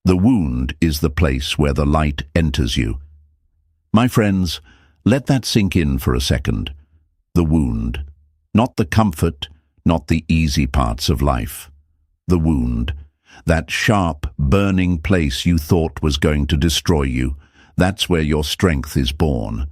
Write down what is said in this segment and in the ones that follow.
The wound is the place where the light enters you. My friends, let that sink in for a second. The wound. Not the comfort, not the easy parts of life. The wound. That sharp, burning place you thought was going to destroy you. That's where your strength is born.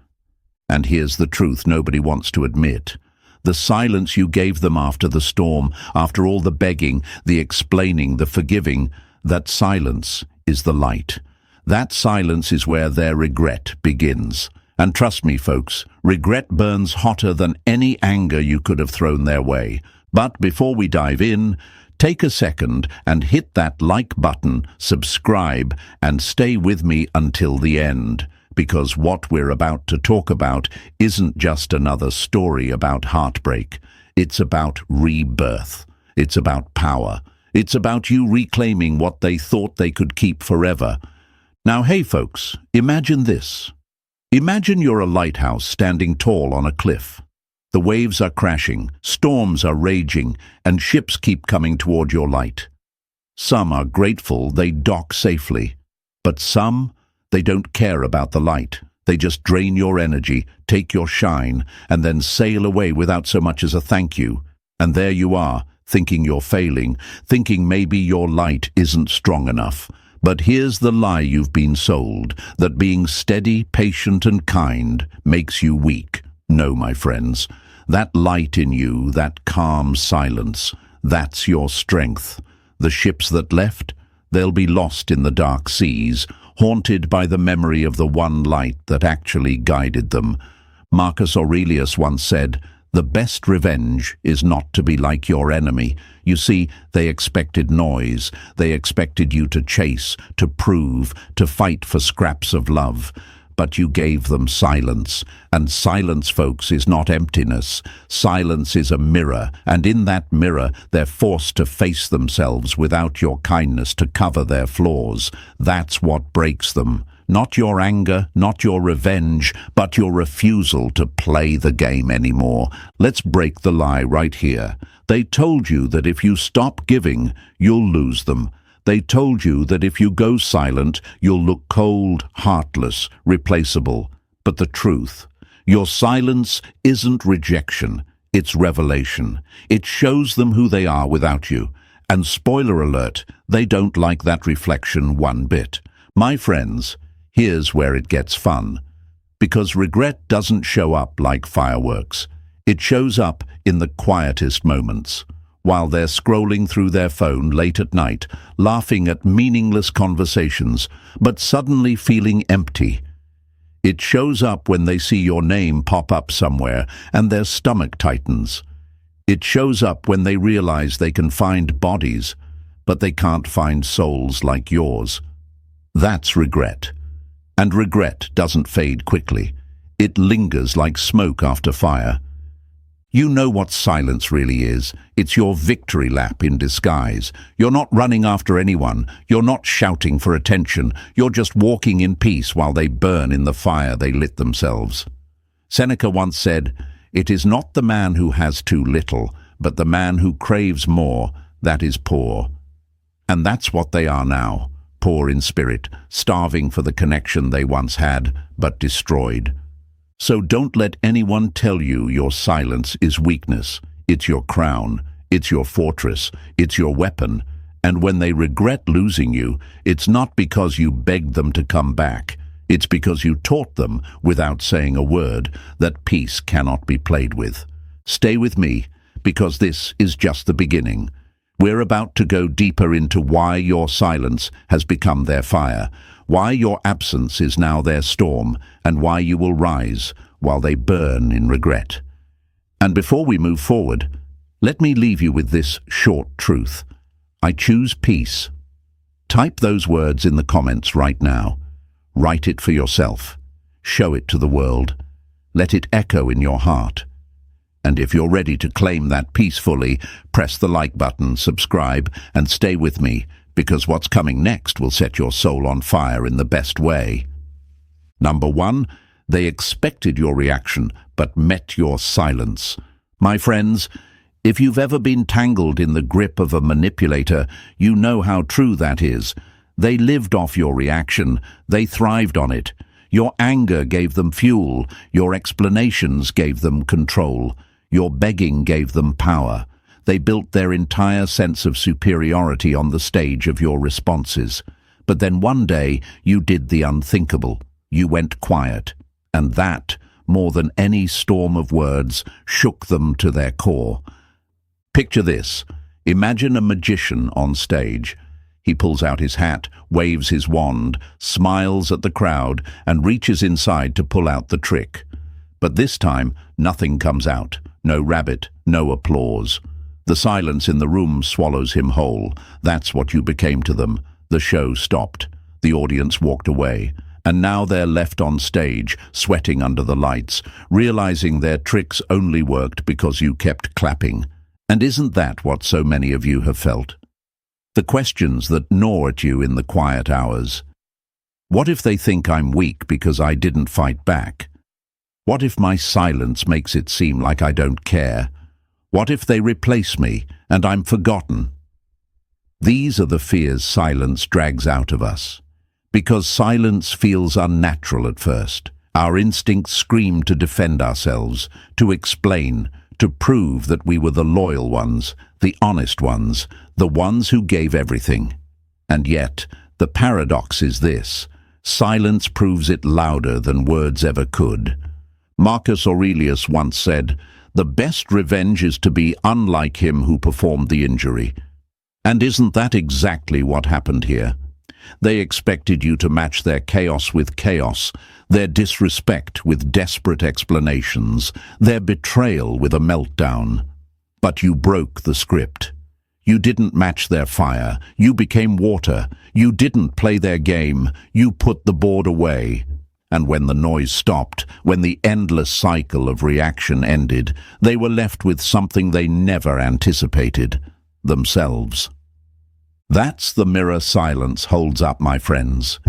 And here's the truth nobody wants to admit. The silence you gave them after the storm, after all the begging, the explaining, the forgiving, that silence is the light. That silence is where their regret begins. And trust me, folks, regret burns hotter than any anger you could have thrown their way. But before we dive in, take a second and hit that like button, subscribe, and stay with me until the end. Because what we're about to talk about isn't just another story about heartbreak. It's about rebirth. It's about power. It's about you reclaiming what they thought they could keep forever. Now, hey folks, imagine this. Imagine you're a lighthouse standing tall on a cliff. The waves are crashing, storms are raging, and ships keep coming toward your light. Some are grateful they dock safely, but some, they don't care about the light. They just drain your energy, take your shine, and then sail away without so much as a thank you. And there you are, thinking you're failing, thinking maybe your light isn't strong enough. But here's the lie you've been sold, that being steady, patient, and kind makes you weak. No, my friends. That light in you, that calm silence, that's your strength. The ships that left, they'll be lost in the dark seas, haunted by the memory of the one light that actually guided them. Marcus Aurelius once said, "The best revenge is not to be like your enemy." You see, they expected noise. They expected you to chase, to prove, to fight for scraps of love. But you gave them silence. And silence, folks, is not emptiness. Silence is a mirror, and in that mirror they're forced to face themselves without your kindness to cover their flaws. That's what breaks them. Not your anger, not your revenge, but your refusal to play the game anymore. Let's break the lie right here. They told you that if you stop giving, you'll lose them. They told you that if you go silent, you'll look cold, heartless, replaceable. But the truth, your silence isn't rejection, it's revelation. It shows them who they are without you. And spoiler alert, they don't like that reflection one bit. My friends, here's where it gets fun. Because regret doesn't show up like fireworks. It shows up in the quietest moments. While they're scrolling through their phone late at night, laughing at meaningless conversations, but suddenly feeling empty. It shows up when they see your name pop up somewhere and their stomach tightens. It shows up when they realize they can find bodies, but they can't find souls like yours. That's regret. And regret doesn't fade quickly. It lingers like smoke after fire. You know what silence really is. It's your victory lap in disguise. You're not running after anyone. You're not shouting for attention. You're just walking in peace while they burn in the fire they lit themselves. Seneca once said, "It is not the man who has too little, but the man who craves more, that is poor." And that's what they are now, poor in spirit, starving for the connection they once had, but destroyed. So don't let anyone tell you your silence is weakness. It's your crown. It's your fortress. It's your weapon. And when they regret losing you, it's not because you begged them to come back. It's because you taught them, without saying a word, that peace cannot be played with. Stay with me, because this is just the beginning. We're about to go deeper into why your silence has become their fire, why your absence is now their storm, and why you will rise while they burn in regret. And before we move forward, let me leave you with this short truth. I choose peace. Type those words in the comments right now. Write it for yourself. Show it to the world. Let it echo in your heart. And if you're ready to claim that peacefully, press the like button, subscribe, and stay with me, because what's coming next will set your soul on fire in the best way. Number 1, they expected your reaction, but met your silence. My friends, if you've ever been tangled in the grip of a manipulator, you know how true that is. They lived off your reaction. They thrived on it. Your anger gave them fuel. Your explanations gave them control. Your begging gave them power. They built their entire sense of superiority on the stage of your responses. But then one day, you did the unthinkable. You went quiet. And that, more than any storm of words, shook them to their core. Picture this. Imagine a magician on stage. He pulls out his hat, waves his wand, smiles at the crowd, and reaches inside to pull out the trick. But this time, nothing comes out. No rabbit, no applause. The silence in the room swallows him whole. That's what you became to them. The show stopped. The audience walked away. And now they're left on stage, sweating under the lights, realizing their tricks only worked because you kept clapping. And isn't that what so many of you have felt? The questions that gnaw at you in the quiet hours. What if they think I'm weak because I didn't fight back? What if my silence makes it seem like I don't care? What if they replace me and I'm forgotten? These are the fears silence drags out of us. Because silence feels unnatural at first. Our instincts scream to defend ourselves, to explain, to prove that we were the loyal ones, the honest ones, the ones who gave everything. And yet, the paradox is this: silence proves it louder than words ever could. Marcus Aurelius once said, "The best revenge is to be unlike him who performed the injury." And isn't that exactly what happened here? They expected you to match their chaos with chaos, their disrespect with desperate explanations, their betrayal with a meltdown. But you broke the script. You didn't match their fire. You became water. You didn't play their game. You put the board away. And when the noise stopped, when the endless cycle of reaction ended, they were left with something they never anticipated: themselves. That's the mirror silence holds up, my friends.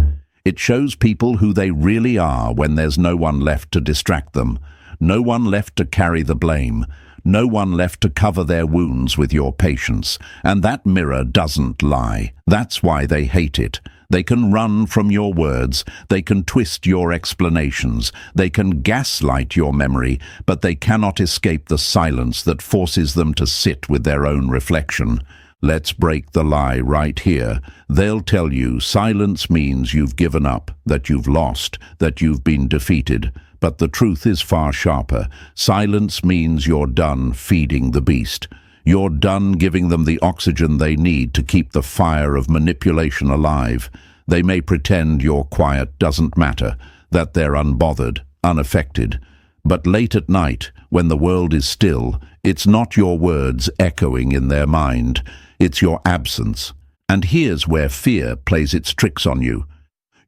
It shows people who they really are when there's no one left to distract them, no one left to carry the blame, no one left to cover their wounds with your patience. And that mirror doesn't lie. That's why they hate it. They can run from your words, they can twist your explanations, they can gaslight your memory, but they cannot escape the silence that forces them to sit with their own reflection. Let's break the lie right here. They'll tell you silence means you've given up, that you've lost, that you've been defeated. But the truth is far sharper. Silence means you're done feeding the beast. You're done giving them the oxygen they need to keep the fire of manipulation alive. They may pretend your quiet doesn't matter, that they're unbothered, unaffected. But late at night, when the world is still, it's not your words echoing in their mind. It's your absence. And here's where fear plays its tricks on you.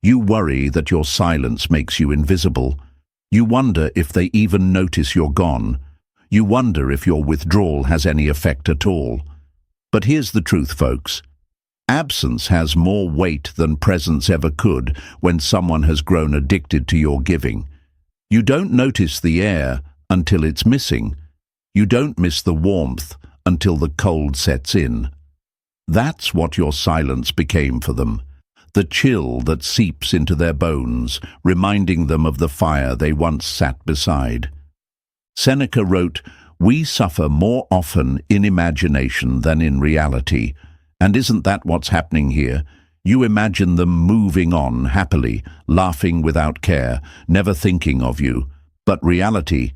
You worry that your silence makes you invisible. You wonder if they even notice you're gone. You wonder if your withdrawal has any effect at all. But here's the truth, folks. Absence has more weight than presence ever could when someone has grown addicted to your giving. You don't notice the air until it's missing. You don't miss the warmth until the cold sets in. That's what your silence became for them. The chill that seeps into their bones, reminding them of the fire they once sat beside. Seneca wrote, "We suffer more often in imagination than in reality." And isn't that what's happening here? You imagine them moving on happily, laughing without care, never thinking of you. But reality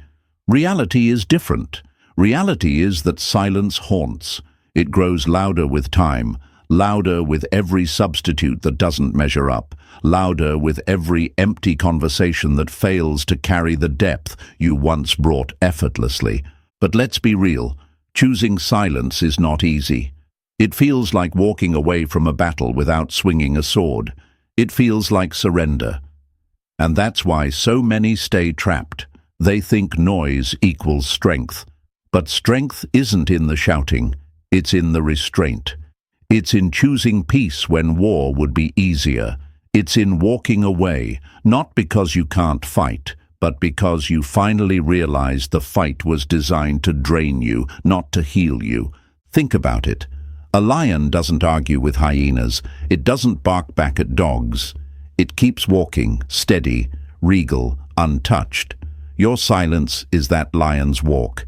is different. Reality is that silence haunts. It grows louder with time, louder with every substitute that doesn't measure up, louder with every empty conversation that fails to carry the depth you once brought effortlessly. But let's be real, choosing silence is not easy. It feels like walking away from a battle without swinging a sword. It feels like surrender. And that's why so many stay trapped. They think noise equals strength. But strength isn't in the shouting, it's in the restraint. It's in choosing peace when war would be easier. It's in walking away, not because you can't fight, but because you finally realized the fight was designed to drain you, not to heal you. Think about it. A lion doesn't argue with hyenas. It doesn't bark back at dogs. It keeps walking, steady, regal, untouched. Your silence is that lion's walk.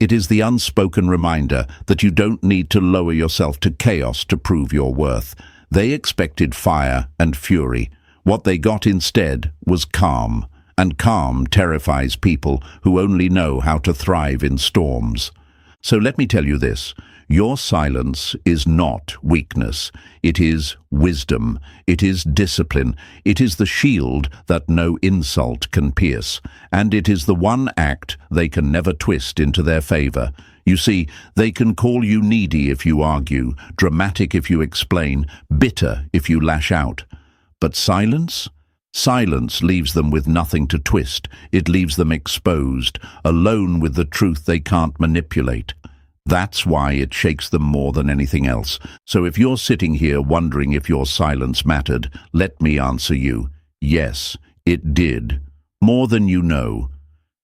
It is the unspoken reminder that you don't need to lower yourself to chaos to prove your worth. They expected fire and fury. What they got instead was calm, and calm terrifies people who only know how to thrive in storms. So let me tell you this. Your silence is not weakness. It is wisdom. It is discipline. It is the shield that no insult can pierce. And it is the one act they can never twist into their favor. You see, they can call you needy if you argue, dramatic if you explain, bitter if you lash out. But silence? Silence leaves them with nothing to twist. It leaves them exposed, alone with the truth they can't manipulate. That's why it shakes them more than anything else. So if you're sitting here wondering if your silence mattered, let me answer you. Yes, it did. More than you know.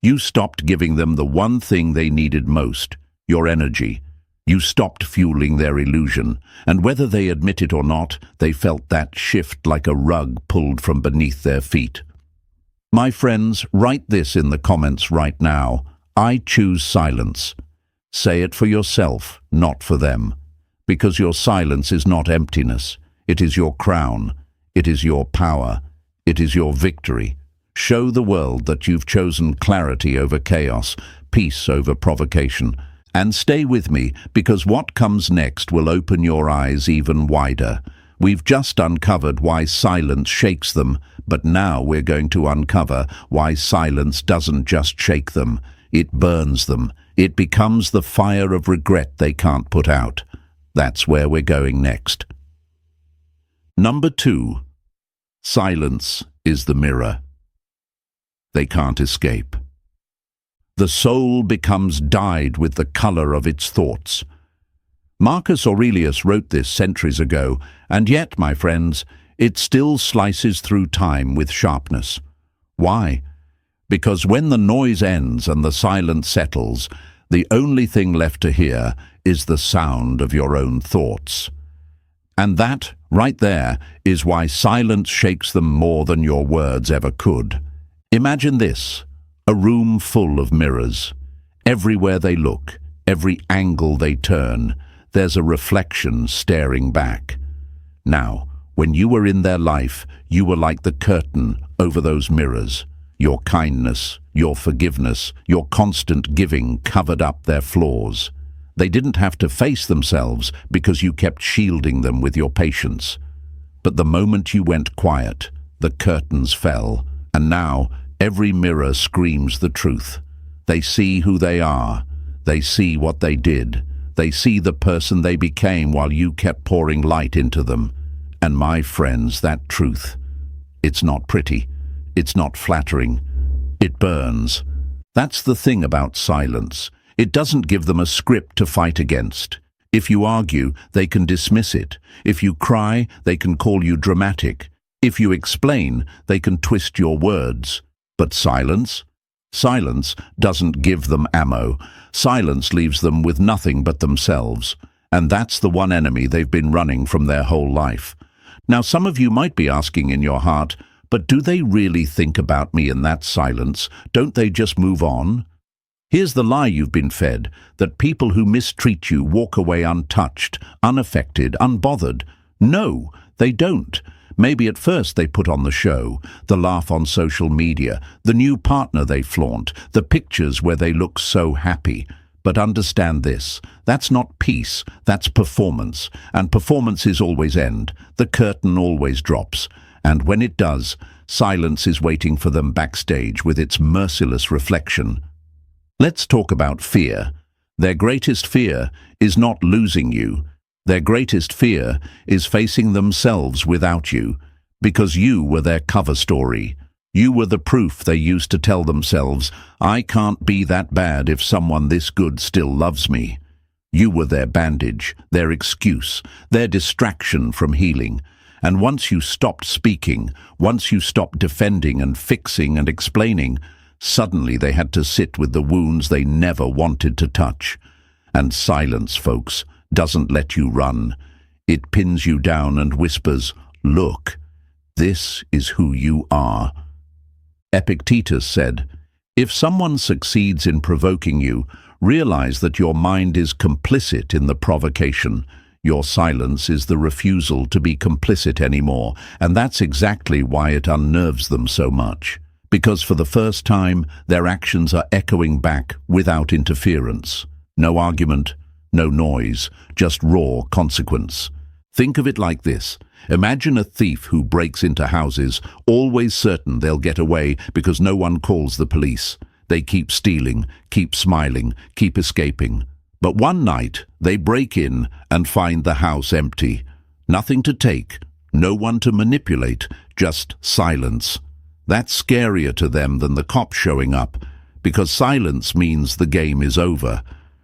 You stopped giving them the one thing they needed most, your energy. You stopped fueling their illusion, and whether they admit it or not, they felt that shift like a rug pulled from beneath their feet. My friends, write this in the comments right now. I choose silence. Say it for yourself, not for them. Because your silence is not emptiness. It is your crown. It is your power. It is your victory. Show the world that you've chosen clarity over chaos, peace over provocation. And stay with me, because what comes next will open your eyes even wider. We've just uncovered why silence shakes them, but now we're going to uncover why silence doesn't just shake them. It burns them. It becomes the fire of regret they can't put out. That's where we're going next. Number 2. Silence is the mirror. They can't escape. The soul becomes dyed with the color of its thoughts. Marcus Aurelius wrote this centuries ago, and yet, my friends, it still slices through time with sharpness. Why? Because when the noise ends and the silence settles, the only thing left to hear is the sound of your own thoughts. And that, right there, is why silence shakes them more than your words ever could. Imagine this, a room full of mirrors. Everywhere they look, every angle they turn, there's a reflection staring back. Now, when you were in their life, you were like the curtain over those mirrors. Your kindness, your forgiveness, your constant giving covered up their flaws. They didn't have to face themselves because you kept shielding them with your patience. But the moment you went quiet, the curtains fell, and now every mirror screams the truth. They see who they are. They see what they did. They see the person they became while you kept pouring light into them. And my friends, that truth, it's not pretty. It's not flattering. It burns. That's the thing about silence. It doesn't give them a script to fight against. If you argue, they can dismiss it. If you cry, they can call you dramatic. If you explain, they can twist your words. But silence? Silence doesn't give them ammo. Silence leaves them with nothing but themselves. And that's the one enemy they've been running from their whole life. Now, some of you might be asking in your heart, but do they really think about me in that silence? Don't they just move on? Here's the lie you've been fed, that people who mistreat you walk away untouched, unaffected, unbothered. No, they don't. Maybe at first they put on the show, the laugh on social media, the new partner they flaunt, the pictures where they look so happy. But understand this, that's not peace, that's performance. And performances always end. The curtain always drops. And when it does, silence is waiting for them backstage with its merciless reflection. Let's talk about fear. Their greatest fear is not losing you. Their greatest fear is facing themselves without you, because you were their cover story. You were the proof they used to tell themselves, I can't be that bad if someone this good still loves me. You were their bandage, their excuse, their distraction from healing. And once you stopped speaking, once you stopped defending and fixing and explaining, suddenly they had to sit with the wounds they never wanted to touch. And silence, folks, doesn't let you run. It pins you down and whispers, "Look, this is who you are." Epictetus said, "If someone succeeds in provoking you, realize that your mind is complicit in the provocation. Your silence is the refusal to be complicit anymore, and that's exactly why it unnerves them so much. Because for the first time, their actions are echoing back without interference. No argument, no noise, just raw consequence. Think of it like this. Imagine a thief who breaks into houses, always certain they'll get away because no one calls the police. They keep stealing, keep smiling, keep escaping. But one night, they break in and find the house empty. Nothing to take, no one to manipulate, just silence. That's scarier to them than the cops showing up, because silence means the game is over.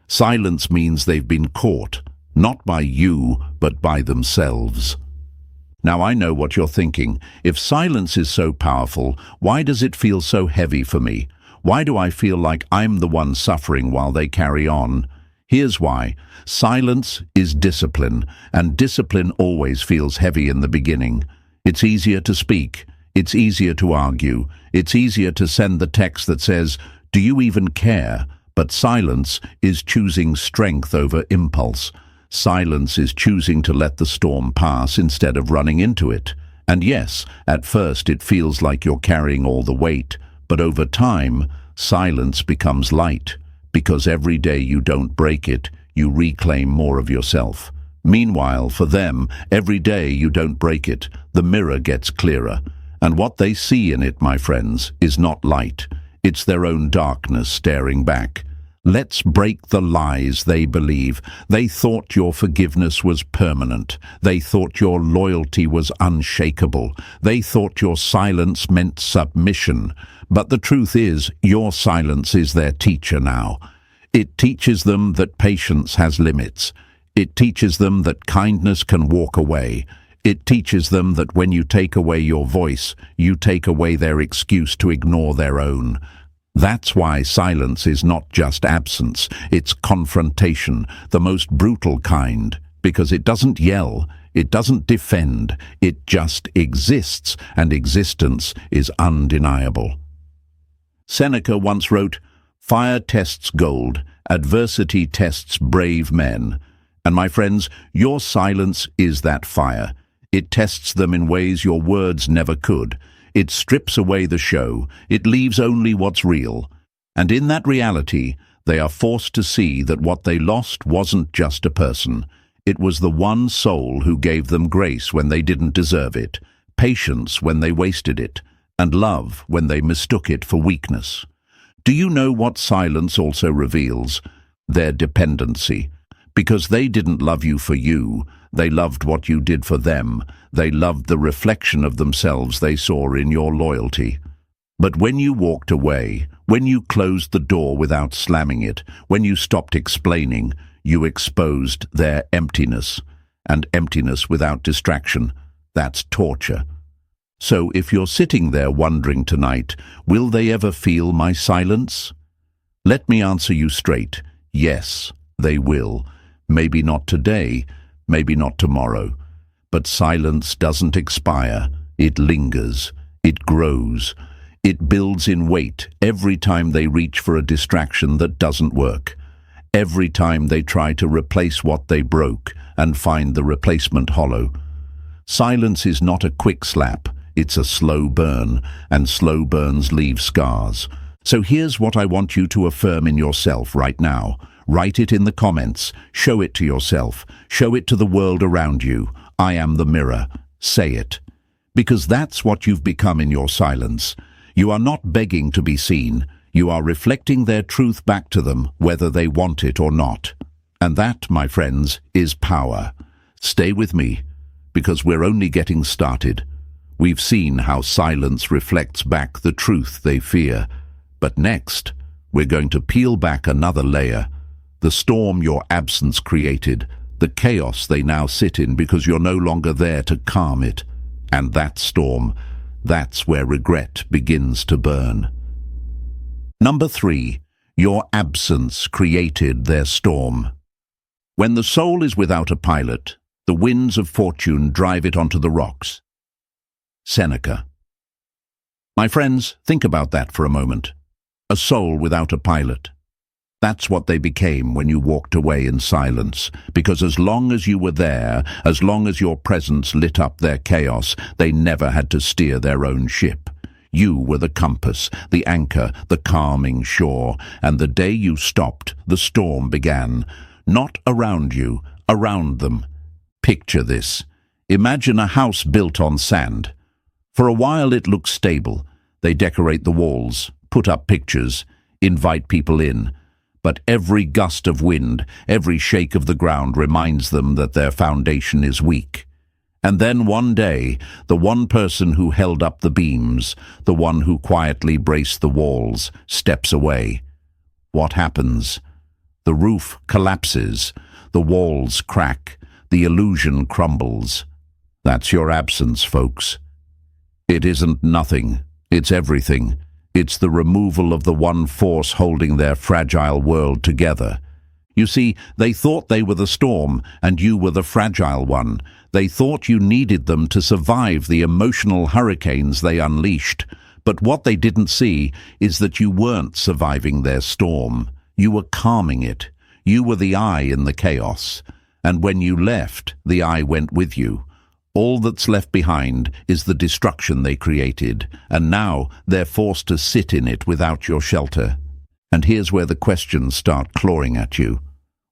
Silence means they've been caught, not by you, but by themselves. Now I know what you're thinking. If silence is so powerful, why does it feel so heavy for me? Why do I feel like I'm the one suffering while they carry on? Here's why. Silence is discipline, and discipline always feels heavy in the beginning. It's easier to speak. It's easier to argue. It's easier to send the text that says, "Do you even care?" But silence is choosing strength over impulse. Silence is choosing to let the storm pass instead of running into it. And yes, at first it feels like you're carrying all the weight, but over time, silence becomes light, because every day you don't break it, you reclaim more of yourself. Meanwhile, for them, every day you don't break it, the mirror gets clearer. And what they see in it, my friends, is not light. It's their own darkness staring back. Let's break the lies they believe. They thought your forgiveness was permanent. They thought your loyalty was unshakable. They thought your silence meant submission. But the truth is, your silence is their teacher now. It teaches them that patience has limits. It teaches them that kindness can walk away. It teaches them that when you take away your voice, you take away their excuse to ignore their own. That's why silence is not just absence, it's confrontation, the most brutal kind, because it doesn't yell, it doesn't defend, it just exists, and existence is undeniable. Seneca once wrote, "Fire tests gold, adversity tests brave men." And my friends, your silence is that fire. It tests them in ways your words never could. It strips away the show. It leaves only what's real. And in that reality, they are forced to see that what they lost wasn't just a person. It was the one soul who gave them grace when they didn't deserve it, patience when they wasted it, and love when they mistook it for weakness. Do you know what silence also reveals? Their dependency. Because they didn't love you for you, they loved what you did for them. They loved the reflection of themselves they saw in your loyalty. But when you walked away, when you closed the door without slamming it, when you stopped explaining, you exposed their emptiness. And emptiness without distraction, that's torture. So if you're sitting there wondering tonight, will they ever feel my silence? Let me answer you straight. Yes, they will. Maybe not today, maybe not tomorrow. But silence doesn't expire. It lingers. It grows. It builds in weight every time they reach for a distraction that doesn't work. Every time they try to replace what they broke and find the replacement hollow. Silence is not a quick slap. It's a slow burn, and slow burns leave scars. So here's what I want you to affirm in yourself right now. Write it in the comments. Show it to yourself. Show it to the world around you. I am the mirror. Say it. Because that's what you've become in your silence. You are not begging to be seen. You are reflecting their truth back to them, whether they want it or not. And that, my friends, is power. Stay with me, because we're only getting started. We've seen how silence reflects back the truth they fear. But next, we're going to peel back another layer. The storm your absence created, the chaos they now sit in because you're no longer there to calm it. And that storm, that's where regret begins to burn. Number 3, your absence created their storm. When the soul is without a pilot, the winds of fortune drive it onto the rocks. Seneca. My friends, think about that for a moment. A soul without a pilot. That's what they became when you walked away in silence, because as long as you were there, as long as your presence lit up their chaos, they never had to steer their own ship. You were the compass, the anchor, the calming shore, and the day you stopped, the storm began. Not around you, around them. Picture this. Imagine a house built on sand. For a while it looks stable. They decorate the walls, put up pictures, invite people in. But every gust of wind, every shake of the ground reminds them that their foundation is weak. And then one day, the one person who held up the beams, the one who quietly braced the walls, steps away. What happens? The roof collapses, the walls crack, the illusion crumbles. That's your absence, folks. It isn't nothing, it's everything. It's the removal of the one force holding their fragile world together. You see, they thought they were the storm, and you were the fragile one. They thought you needed them to survive the emotional hurricanes they unleashed. But what they didn't see is that you weren't surviving their storm. You were calming it. You were the eye in the chaos. And when you left, the eye went with you. All that's left behind is the destruction they created, and now they're forced to sit in it without your shelter. And here's where the questions start clawing at you.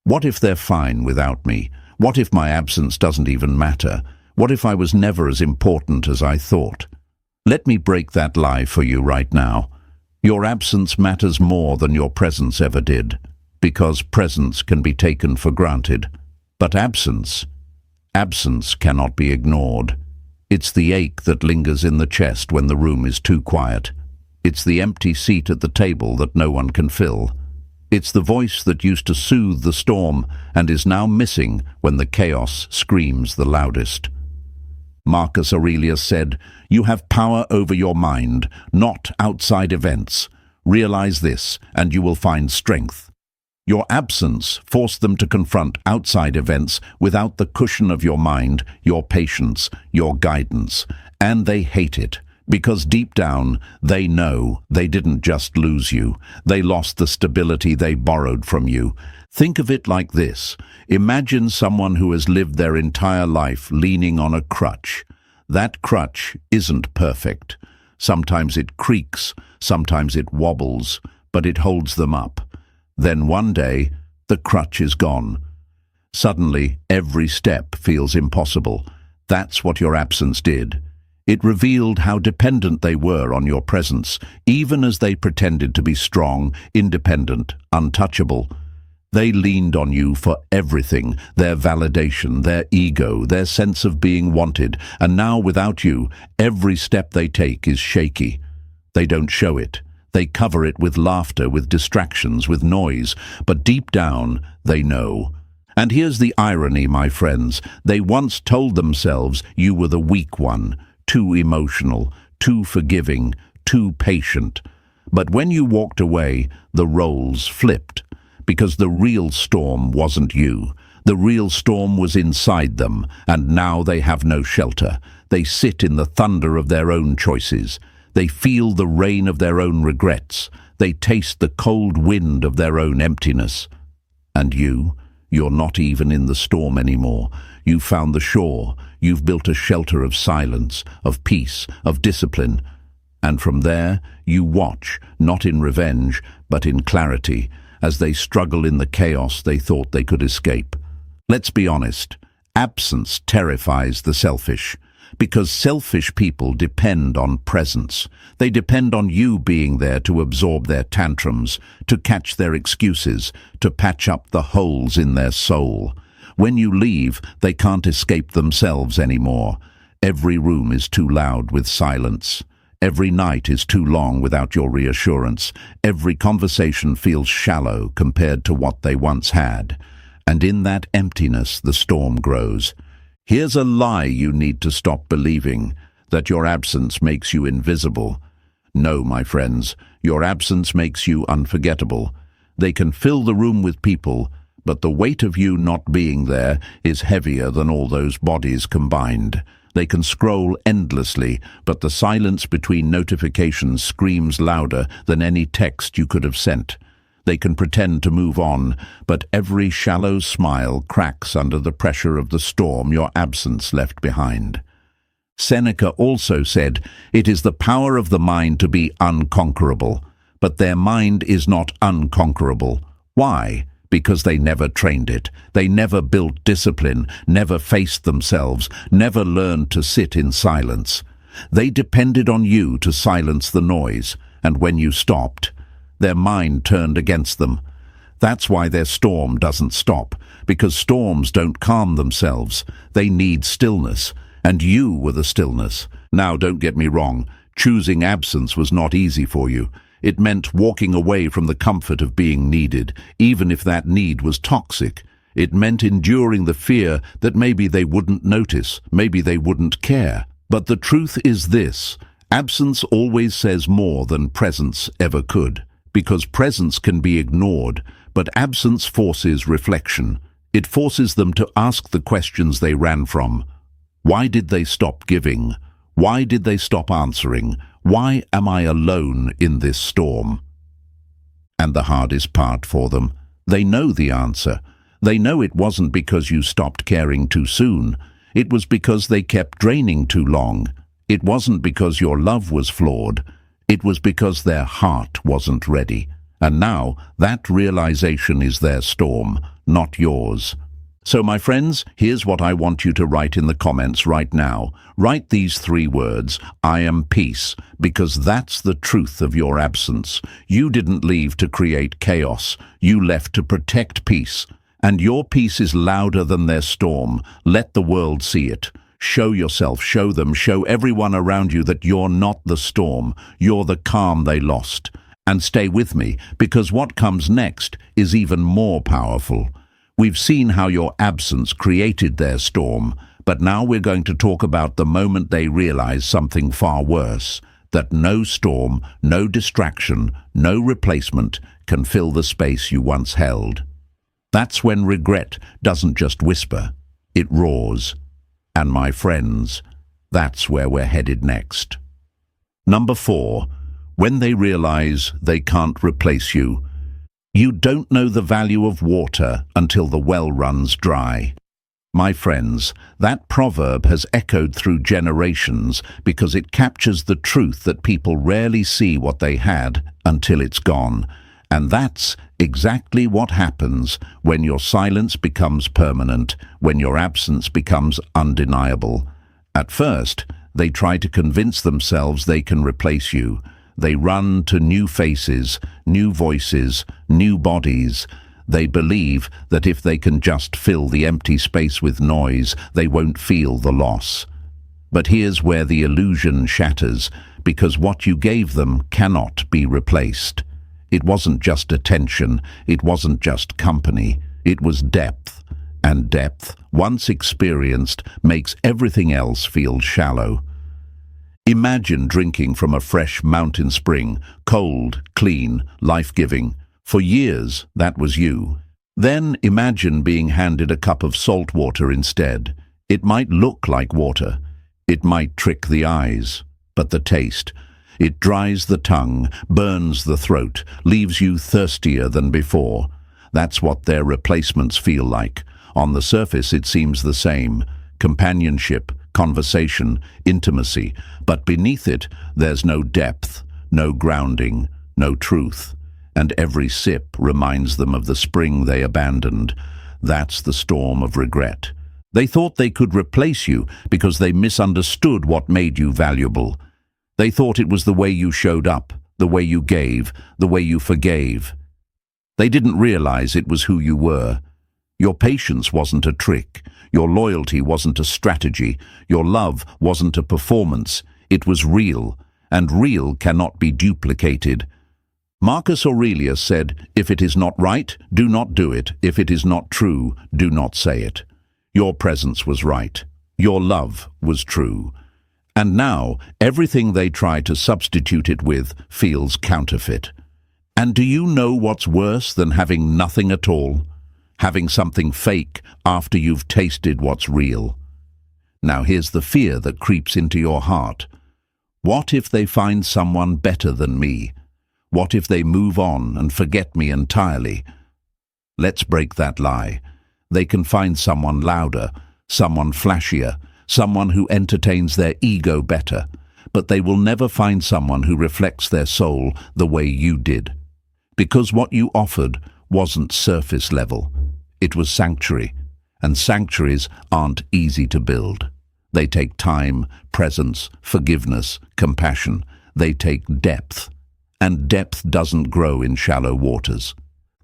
What if they're fine without me? What if my absence doesn't even matter? What if I was never as important as I thought? Let me break that lie for you right now. Your absence matters more than your presence ever did, because presence can be taken for granted. But absence cannot be ignored. It's the ache that lingers in the chest when the room is too quiet. It's the empty seat at the table that no one can fill. It's the voice that used to soothe the storm and is now missing when the chaos screams the loudest. Marcus Aurelius said, "You have power over your mind, not outside events. Realize this, and you will find strength." Your absence forced them to confront outside events without the cushion of your mind, your patience, your guidance. And they hate it, because deep down, they know they didn't just lose you. They lost the stability they borrowed from you. Think of it like this. Imagine someone who has lived their entire life leaning on a crutch. That crutch isn't perfect. Sometimes it creaks, sometimes it wobbles, but it holds them up. Then one day, the crutch is gone. Suddenly, every step feels impossible. That's what your absence did. It revealed how dependent they were on your presence, even as they pretended to be strong, independent, untouchable. They leaned on you for everything, their validation, their ego, their sense of being wanted, and now without you, every step they take is shaky. They don't show it. They cover it with laughter, with distractions, with noise, but deep down, they know. And here's the irony, my friends. They once told themselves you were the weak one, too emotional, too forgiving, too patient. But when you walked away, the roles flipped. Because the real storm wasn't you. The real storm was inside them, and now they have no shelter. They sit in the thunder of their own choices. They feel the rain of their own regrets. They taste the cold wind of their own emptiness. And you're not even in the storm anymore. You've found the shore. You've built a shelter of silence, of peace, of discipline. And from there, you watch, not in revenge, but in clarity, as they struggle in the chaos they thought they could escape. Let's be honest, absence terrifies the selfish, because selfish people depend on presence. They depend on you being there to absorb their tantrums, to catch their excuses, to patch up the holes in their soul. When you leave, they can't escape themselves anymore. Every room is too loud with silence. Every night is too long without your reassurance. Every conversation feels shallow compared to what they once had. And in that emptiness, the storm grows. Here's a lie you need to stop believing, that your absence makes you invisible. No, my friends, your absence makes you unforgettable. They can fill the room with people, but the weight of you not being there is heavier than all those bodies combined. They can scroll endlessly, but the silence between notifications screams louder than any text you could have sent. They can pretend to move on, but every shallow smile cracks under the pressure of the storm your absence left behind. Seneca also said, "It is the power of the mind to be unconquerable," but their mind is not unconquerable. Why? Because they never trained it. They never built discipline, never faced themselves, never learned to sit in silence. They depended on you to silence the noise, and when you stopped, their mind turned against them. That's why their storm doesn't stop, because storms don't calm themselves. They need stillness, and you were the stillness. Now, don't get me wrong, choosing absence was not easy for you. It meant walking away from the comfort of being needed, even if that need was toxic. It meant enduring the fear that maybe they wouldn't notice, maybe they wouldn't care. But the truth is this: absence always says more than presence ever could, because presence can be ignored, but absence forces reflection. It forces them to ask the questions they ran from. Why did they stop giving? Why did they stop answering? Why am I alone in this storm? And the hardest part for them, they know the answer. They know it wasn't because you stopped caring too soon. It was because they kept draining too long. It wasn't because your love was flawed. It was because their heart wasn't ready. And now that realization is their storm, not yours. So, my friends, here's what I want you to write in the comments right now. Write these 3 words, "I am peace," because that's the truth of your absence. You didn't leave to create chaos. You left to protect peace. And your peace is louder than their storm. Let the world see it. Show yourself, show them, show everyone around you that you're not the storm. You're the calm they lost. And stay with me, because what comes next is even more powerful. We've seen how your absence created their storm, but now we're going to talk about the moment they realize something far worse, that no storm, no distraction, no replacement can fill the space you once held. That's when regret doesn't just whisper, it roars. And my friends, that's where we're headed next. Number 4, when they realize they can't replace you. You don't know the value of water until the well runs dry. My friends, that proverb has echoed through generations because it captures the truth that people rarely see what they had until it's gone. And that's exactly what happens when your silence becomes permanent, when your absence becomes undeniable. At first, they try to convince themselves they can replace you. They run to new faces, new voices, new bodies. They believe that if they can just fill the empty space with noise, they won't feel the loss. But here's where the illusion shatters, because what you gave them cannot be replaced. It wasn't just attention, it wasn't just company, it was depth. And depth, once experienced, makes everything else feel shallow. Imagine drinking from a fresh mountain spring, cold, clean, life-giving. For years, that was you. Then imagine being handed a cup of salt water instead. It might look like water. It might trick the eyes. But the taste, it dries the tongue, burns the throat, leaves you thirstier than before. That's what their replacements feel like. On the surface, it seems the same. Companionship, conversation, intimacy, but beneath it there's no depth, no grounding, no truth, and every sip reminds them of the spring they abandoned. That's the storm of regret. They thought they could replace you because they misunderstood what made you valuable. They thought it was the way you showed up, the way you gave, the way you forgave. They didn't realize it was who you were. Your patience wasn't a trick. Your loyalty wasn't a strategy. Your love wasn't a performance. It was real, and real cannot be duplicated. Marcus Aurelius said, "If it is not right, do not do it. If it is not true, do not say it." Your presence was right. Your love was true. And now, everything they try to substitute it with feels counterfeit. And do you know what's worse than having nothing at all? having something fake after you've tasted what's real. Now here's the fear that creeps into your heart. What if they find someone better than me? What if they move on and forget me entirely? Let's break that lie. They can find someone louder, someone flashier, someone who entertains their ego better, but they will never find someone who reflects their soul the way you did. Because what you offered wasn't surface level. It was sanctuary, and sanctuaries aren't easy to build. They take time, presence, forgiveness, compassion. They take depth, and depth doesn't grow in shallow waters.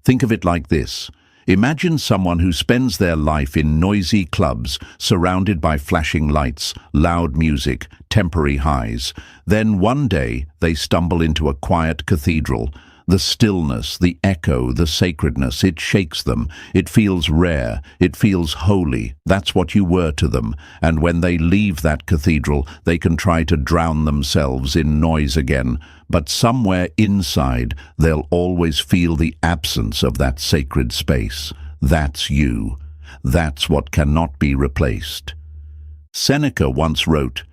Think of it like this. Imagine someone who spends their life in noisy clubs, surrounded by flashing lights, loud music, temporary highs. Then one day they stumble into a quiet cathedral. The stillness, the echo, the sacredness, it shakes them. It feels rare. It feels holy. That's what you were to them. And when they leave that cathedral, they can try to drown themselves in noise again. But somewhere inside, they'll always feel the absence of that sacred space. That's you. That's what cannot be replaced. Seneca once wrote,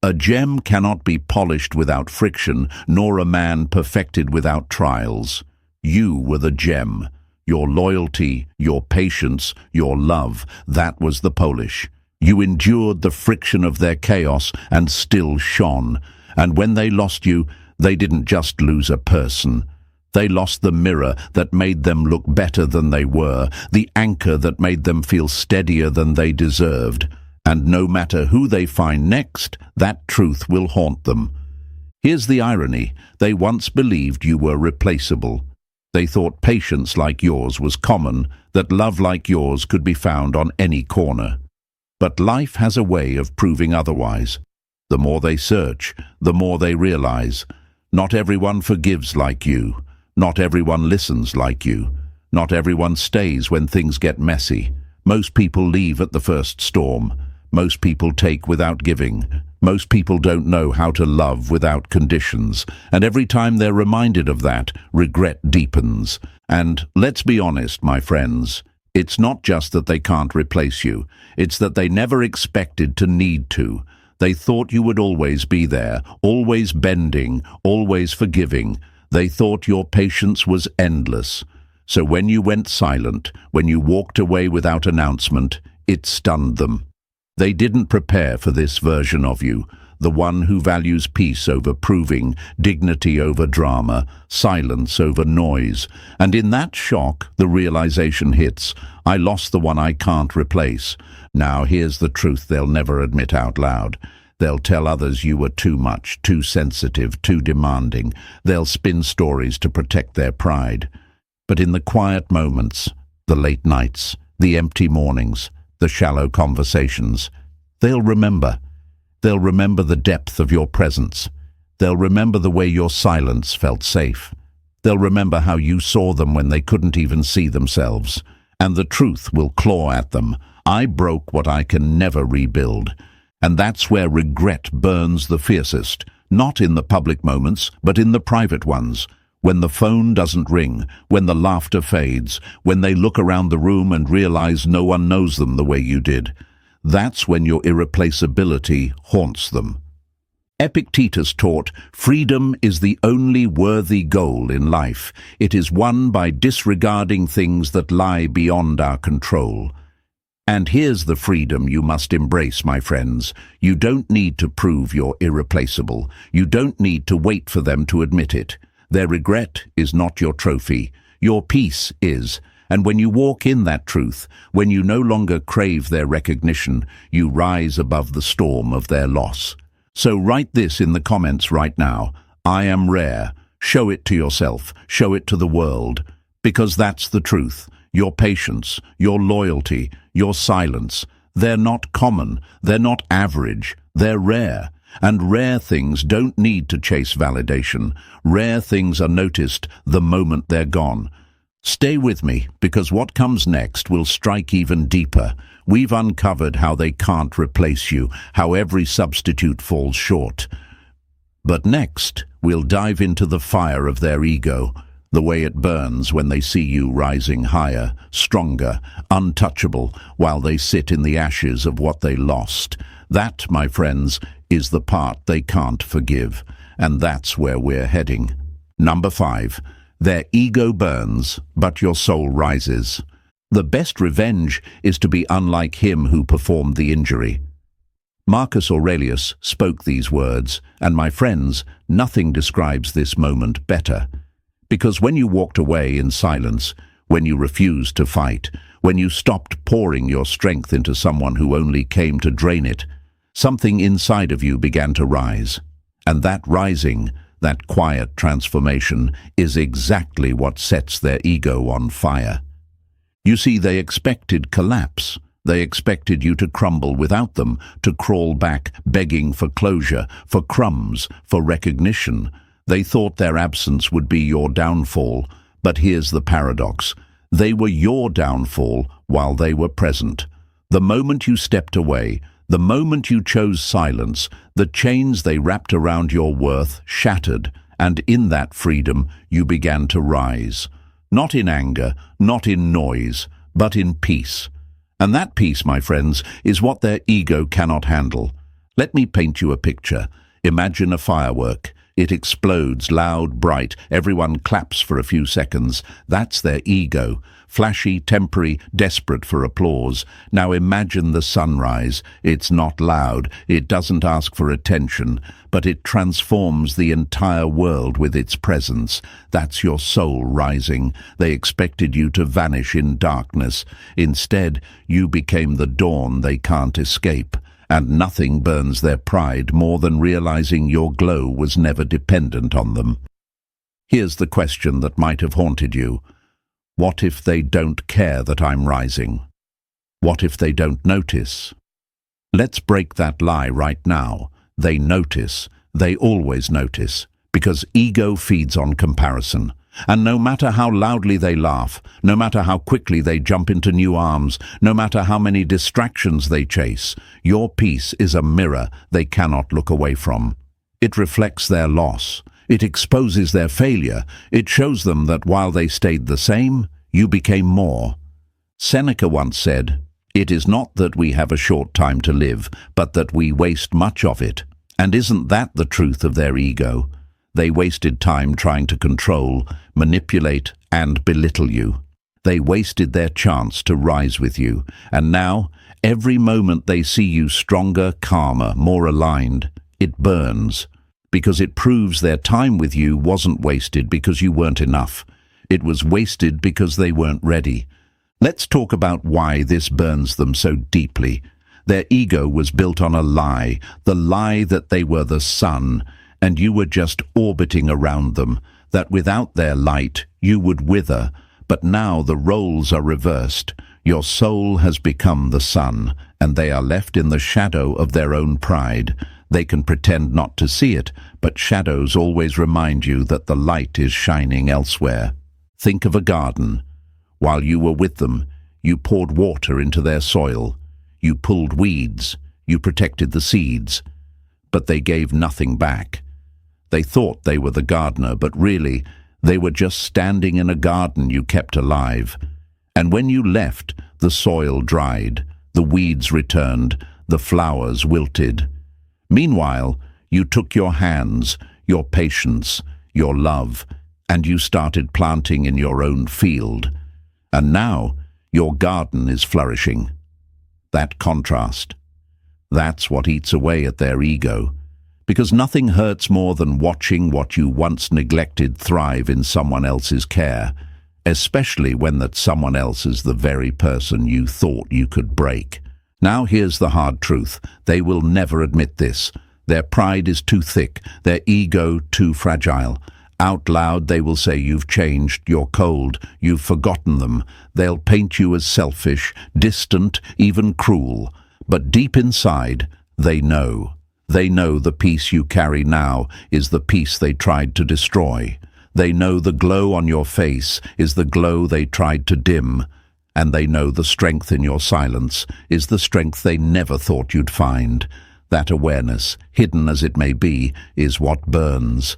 "A gem cannot be polished without friction, nor a man perfected without trials." You were the gem. Your loyalty, your patience, your love, that was the polish. You endured the friction of their chaos and still shone. And when they lost you, they didn't just lose a person. They lost the mirror that made them look better than they were, the anchor that made them feel steadier than they deserved. And no matter who they find next, that truth will haunt them. Here's the irony. They once believed you were replaceable. They thought patience like yours was common, that love like yours could be found on any corner. But life has a way of proving otherwise. The more they search, the more they realize. Not everyone forgives like you. Not everyone listens like you. Not everyone stays when things get messy. Most people leave at the first storm. Most people take without giving. Most people don't know how to love without conditions. And every time they're reminded of that, regret deepens. And let's be honest, my friends, it's not just that they can't replace you. It's that they never expected to need to. They thought you would always be there, always bending, always forgiving. They thought your patience was endless. So when you went silent, when you walked away without announcement, it stunned them. They didn't prepare for this version of you, the one who values peace over proving, dignity over drama, silence over noise. And in that shock, the realization hits, I lost the one I can't replace. Now here's the truth they'll never admit out loud. They'll tell others you were too much, too sensitive, too demanding. They'll spin stories to protect their pride. But in the quiet moments, the late nights, the empty mornings, the shallow conversations, they'll remember. They'll remember the depth of your presence. They'll remember the way your silence felt safe. They'll remember how you saw them when they couldn't even see themselves. And the truth will claw at them. I broke what I can never rebuild. And that's where regret burns the fiercest, not in the public moments, but in the private ones. When the phone doesn't ring, when the laughter fades, when they look around the room and realize no one knows them the way you did. That's when your irreplaceability haunts them. Epictetus taught, freedom is the only worthy goal in life. It is won by disregarding things that lie beyond our control. And here's the freedom you must embrace, my friends. You don't need to prove you're irreplaceable. You don't need to wait for them to admit it. Their regret is not your trophy. Your peace is. And when you walk in that truth, when you no longer crave their recognition, you rise above the storm of their loss. So write this in the comments right now. I am rare. Show it to yourself. Show it to the world. Because that's the truth. Your patience, your loyalty, your silence. They're not common. They're not average. They're rare. And rare things don't need to chase validation. Rare things are noticed the moment they're gone. Stay with me, because what comes next will strike even deeper. We've uncovered how they can't replace you, how every substitute falls short. But next, we'll dive into the fire of their ego, the way it burns when they see you rising higher, stronger, untouchable, while they sit in the ashes of what they lost. That, my friends, is the part they can't forgive, and that's where we're heading. Number 5. Their ego burns, but your soul rises. The best revenge is to be unlike him who performed the injury. Marcus Aurelius spoke these words, and my friends, nothing describes this moment better. Because when you walked away in silence, when you refused to fight, when you stopped pouring your strength into someone who only came to drain it, something inside of you began to rise. And that rising, that quiet transformation, is exactly what sets their ego on fire. You see, they expected collapse. They expected you to crumble without them, to crawl back, begging for closure, for crumbs, for recognition. They thought their absence would be your downfall, but here's the paradox. They were your downfall while they were present. The moment you stepped away, the moment you chose silence, the chains they wrapped around your worth shattered, and in that freedom you began to rise. Not in anger, not in noise, but in peace. And that peace, my friends, is what their ego cannot handle. Let me paint you a picture. Imagine a firework. It explodes, loud, bright. Everyone claps for a few seconds. That's their ego. Flashy, temporary, desperate for applause. Now imagine the sunrise. It's not loud. It doesn't ask for attention, but it transforms the entire world with its presence. That's your soul rising. They expected you to vanish in darkness. Instead, you became the dawn they can't escape. And nothing burns their pride more than realizing your glow was never dependent on them. Here's the question that might have haunted you. What if they don't care that I'm rising? What if they don't notice? Let's break that lie right now. They notice. They always notice. Because ego feeds on comparison. And no matter how loudly they laugh, no matter how quickly they jump into new arms, no matter how many distractions they chase, your peace is a mirror they cannot look away from. It reflects their loss. It exposes their failure. It shows them that while they stayed the same, you became more. Seneca once said, "It is not that we have a short time to live, but that we waste much of it." And isn't that the truth of their ego? They wasted time trying to control, manipulate, and belittle you. They wasted their chance to rise with you, and now, every moment they see you stronger, calmer, more aligned, it burns, because it proves their time with you wasn't wasted because you weren't enough. It was wasted because they weren't ready. Let's talk about why this burns them so deeply. Their ego was built on a lie, the lie that they were the sun, and you were just orbiting around them, that without their light you would wither. But now the roles are reversed. Your soul has become the sun, and they are left in the shadow of their own pride. They can pretend not to see it, but shadows always remind you that the light is shining elsewhere. Think of a garden. While you were with them, you poured water into their soil. You pulled weeds. You protected the seeds. But they gave nothing back. They thought they were the gardener, but really, they were just standing in a garden you kept alive. And when you left, the soil dried, the weeds returned, the flowers wilted. Meanwhile, you took your hands, your patience, your love, and you started planting in your own field. And now, your garden is flourishing. That contrast, that's what eats away at their ego. Because nothing hurts more than watching what you once neglected thrive in someone else's care, especially when that someone else is the very person you thought you could break. Now here's the hard truth. They will never admit this. Their pride is too thick, their ego too fragile. Out loud they will say you've changed, you're cold, you've forgotten them. They'll paint you as selfish, distant, even cruel. But deep inside, they know. They know the peace you carry now is the peace they tried to destroy. They know the glow on your face is the glow they tried to dim. And they know the strength in your silence is the strength they never thought you'd find. That awareness, hidden as it may be, is what burns.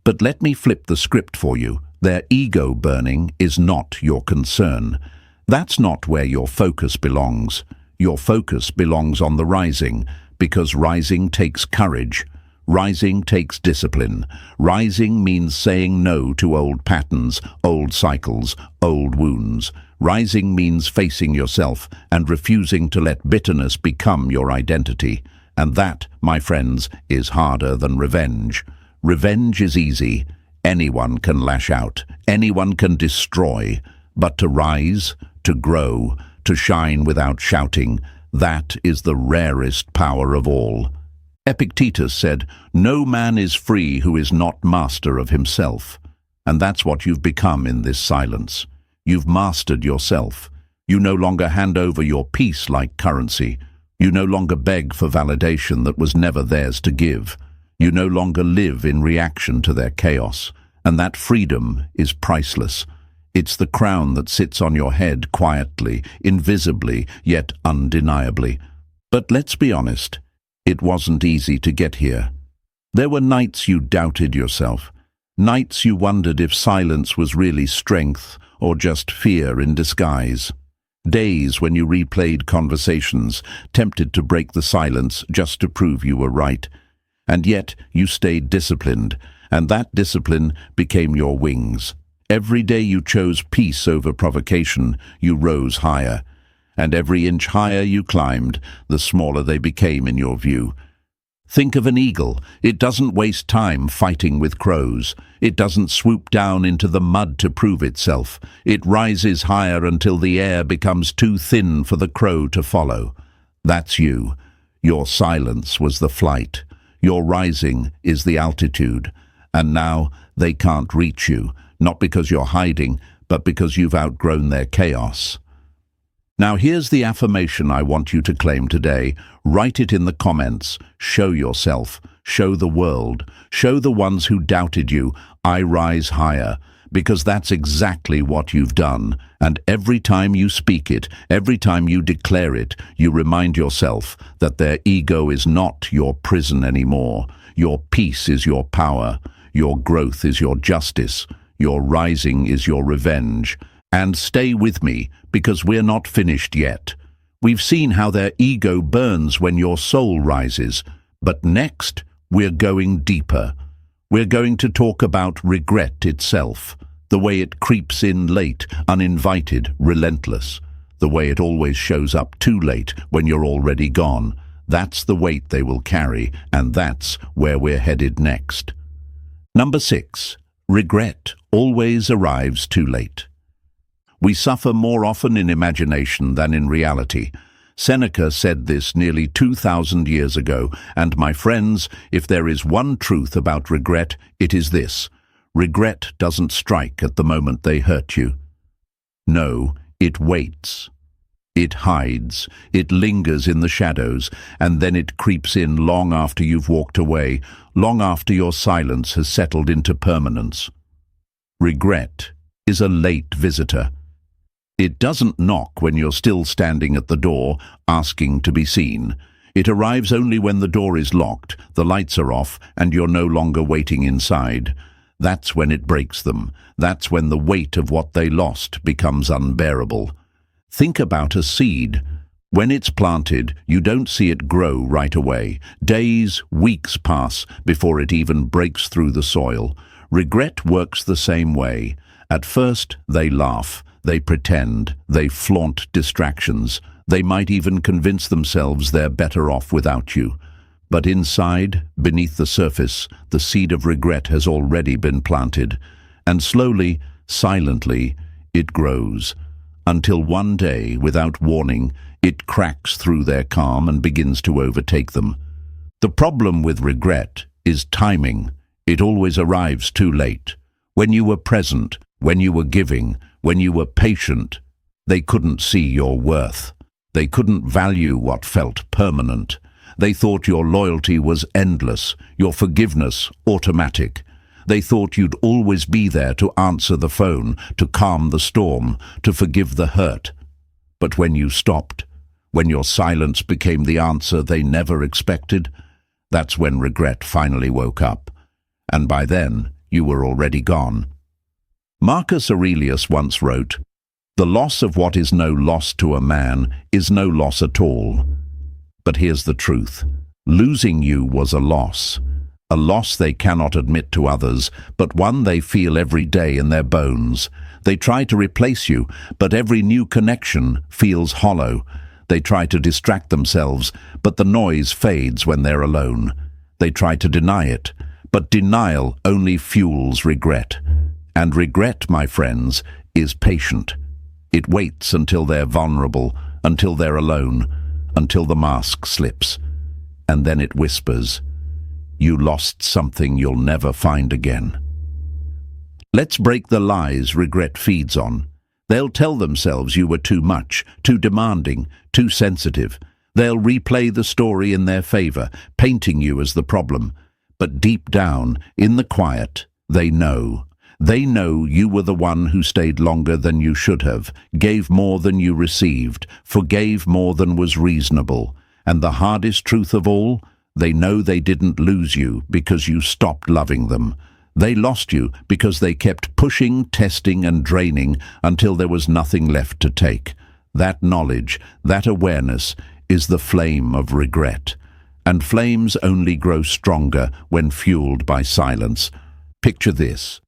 But let me flip the script for you. Their ego burning is not your concern. That's not where your focus belongs. Your focus belongs on the rising, because rising takes courage. Rising takes discipline. Rising means saying no to old patterns, old cycles, old wounds. Rising means facing yourself and refusing to let bitterness become your identity. And that, my friends, is harder than revenge. Revenge is easy. Anyone can lash out. Anyone can destroy. But to rise, to grow, to shine without shouting, that is the rarest power of all. Epictetus said, "No man is free who is not master of himself." And that's what you've become in this silence. You've mastered yourself. You no longer hand over your peace like currency. You no longer beg for validation that was never theirs to give. You no longer live in reaction to their chaos. And that freedom is priceless. It's the crown that sits on your head quietly, invisibly, yet undeniably. But let's be honest, it wasn't easy to get here. There were nights you doubted yourself, nights you wondered if silence was really strength or just fear in disguise. Days when you replayed conversations, tempted to break the silence just to prove you were right. And yet you stayed disciplined, and that discipline became your wings. Every day you chose peace over provocation, you rose higher. And every inch higher you climbed, the smaller they became in your view. Think of an eagle. It doesn't waste time fighting with crows. It doesn't swoop down into the mud to prove itself. It rises higher until the air becomes too thin for the crow to follow. That's you. Your silence was the flight. Your rising is the altitude. And now they can't reach you, not because you're hiding, but because you've outgrown their chaos. Now here's the affirmation I want you to claim today. Write it in the comments. Show yourself. Show the world. Show the ones who doubted you, I rise higher, because that's exactly what you've done. And every time you speak it, every time you declare it, you remind yourself that their ego is not your prison anymore. Your peace is your power. Your growth is your justice. Your rising is your revenge. And stay with me, because we're not finished yet. We've seen how their ego burns when your soul rises. But next, we're going deeper. We're going to talk about regret itself, the way it creeps in late, uninvited, relentless, the way it always shows up too late when you're already gone. That's the weight they will carry, and that's where we're headed next. Number 6. Regret always arrives too late. We suffer more often in imagination than in reality. Seneca said this nearly 2,000 years ago, and my friends, if there is one truth about regret, it is this. Regret doesn't strike at the moment they hurt you. No, it waits. It hides, it lingers in the shadows, and then it creeps in long after you've walked away, long after your silence has settled into permanence. Regret is a late visitor. It doesn't knock when you're still standing at the door, asking to be seen. It arrives only when the door is locked, the lights are off, and you're no longer waiting inside. That's when it breaks them. That's when the weight of what they lost becomes unbearable. Think about a seed. When it's planted, you don't see it grow right away. Days, weeks pass before it even breaks through the soil. Regret works the same way. At first, they laugh. They pretend, they flaunt distractions. They might even convince themselves they're better off without you. But inside, beneath the surface, the seed of regret has already been planted. And slowly, silently, it grows. Until one day, without warning, it cracks through their calm and begins to overtake them. The problem with regret is timing. It always arrives too late. When you were present, when you were giving, when you were patient, they couldn't see your worth. They couldn't value what felt permanent. They thought your loyalty was endless, your forgiveness automatic. They thought you'd always be there to answer the phone, to calm the storm, to forgive the hurt. But when you stopped, when your silence became the answer they never expected, that's when regret finally woke up. And by then, you were already gone. Marcus Aurelius once wrote, "The loss of what is no loss to a man is no loss at all." But here's the truth. Losing you was a loss they cannot admit to others, but one they feel every day in their bones. They try to replace you, but every new connection feels hollow. They try to distract themselves, but the noise fades when they're alone. They try to deny it, but denial only fuels regret. And regret, my friends, is patient. It waits until they're vulnerable, until they're alone, until the mask slips. And then it whispers, "You lost something you'll never find again." Let's break the lies regret feeds on. They'll tell themselves you were too much, too demanding, too sensitive. They'll replay the story in their favor, painting you as the problem. But deep down, in the quiet, they know. They know you were the one who stayed longer than you should have, gave more than you received, forgave more than was reasonable. And the hardest truth of all, they know they didn't lose you because you stopped loving them. They lost you because they kept pushing, testing, and draining until there was nothing left to take. That knowledge, that awareness, is the flame of regret. And flames only grow stronger when fueled by silence. Picture this.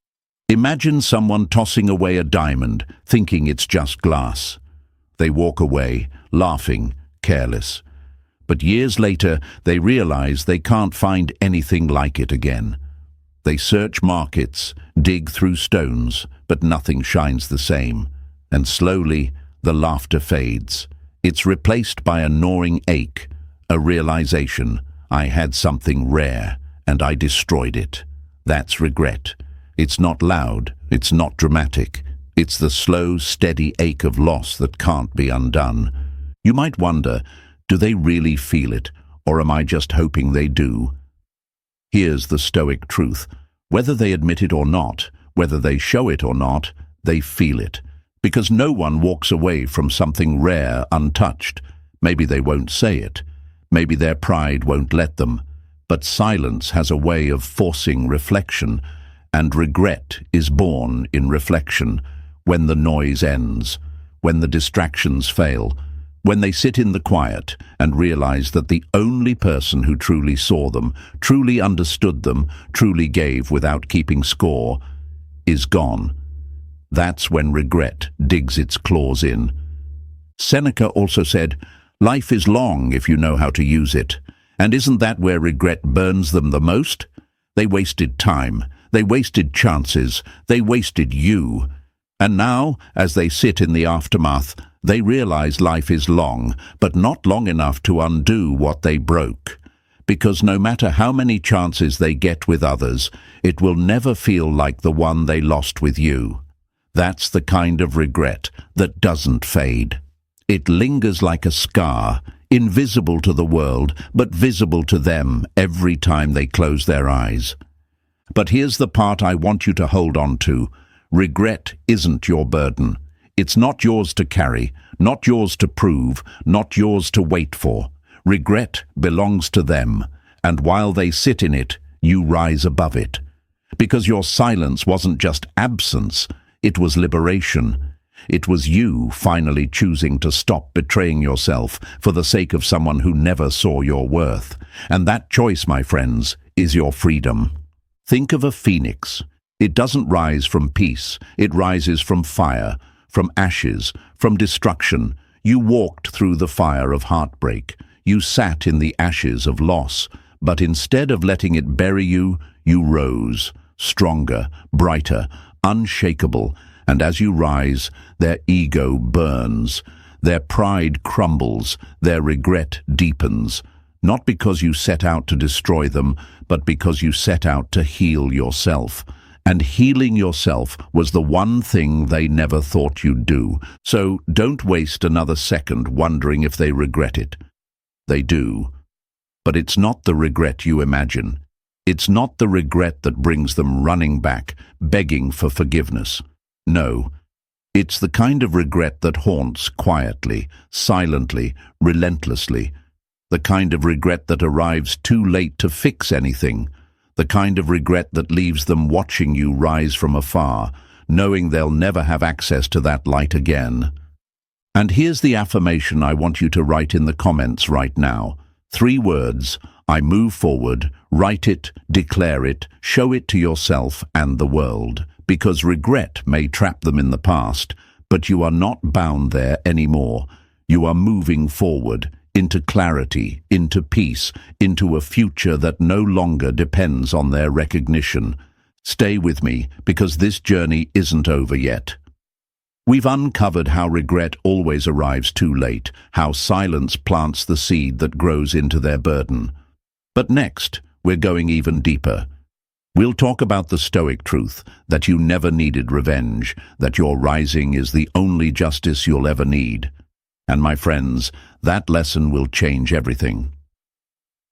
Imagine someone tossing away a diamond, thinking it's just glass. They walk away, laughing, careless. But years later, they realize they can't find anything like it again. They search markets, dig through stones, but nothing shines the same. And slowly, the laughter fades. It's replaced by a gnawing ache, a realization, I had something rare, and I destroyed it. That's regret. It's not loud, it's not dramatic. It's the slow, steady ache of loss that can't be undone. You might wonder, do they really feel it, or am I just hoping they do? Here's the Stoic truth. Whether they admit it or not, whether they show it or not, they feel it. Because no one walks away from something rare untouched. Maybe they won't say it. Maybe their pride won't let them. But silence has a way of forcing reflection, and regret is born in reflection, when the noise ends, when the distractions fail, when they sit in the quiet and realize that the only person who truly saw them, truly understood them, truly gave without keeping score, is gone. That's when regret digs its claws in. Seneca also said, "Life is long if you know how to use it." And isn't that where regret burns them the most? They wasted time. They wasted chances. They wasted you. And now, as they sit in the aftermath, they realize life is long, but not long enough to undo what they broke. Because no matter how many chances they get with others, it will never feel like the one they lost with you. That's the kind of regret that doesn't fade. It lingers like a scar, invisible to the world, but visible to them every time they close their eyes. But here's the part I want you to hold on to. Regret isn't your burden. It's not yours to carry, not yours to prove, not yours to wait for. Regret belongs to them, and while they sit in it, you rise above it. Because your silence wasn't just absence, it was liberation. It was you finally choosing to stop betraying yourself for the sake of someone who never saw your worth. And that choice, my friends, is your freedom. Think of a phoenix. It doesn't rise from peace. It rises from fire, from ashes, from destruction. You walked through the fire of heartbreak. You sat in the ashes of loss. But instead of letting it bury you, you rose, stronger, brighter, unshakable. And as you rise, their ego burns, their pride crumbles, their regret deepens. Not because you set out to destroy them, but because you set out to heal yourself. And healing yourself was the one thing they never thought you'd do. So don't waste another second wondering if they regret it. They do. But it's not the regret you imagine. It's not the regret that brings them running back, begging for forgiveness. No, it's the kind of regret that haunts quietly, silently, relentlessly. The kind of regret that arrives too late to fix anything. The kind of regret that leaves them watching you rise from afar, knowing they'll never have access to that light again. And here's the affirmation I want you to write in the comments right now. 3 words: I move forward. Write it, declare it, show it to yourself and the world. Because regret may trap them in the past, but you are not bound there anymore. You are moving forward, into clarity, into peace, into a future that no longer depends on their recognition. Stay with me, because this journey isn't over yet. We've uncovered how regret always arrives too late, how silence plants the seed that grows into their burden. But next, we're going even deeper. We'll talk about the Stoic truth, that you never needed revenge, that your rising is the only justice you'll ever need. And my friends, that lesson will change everything.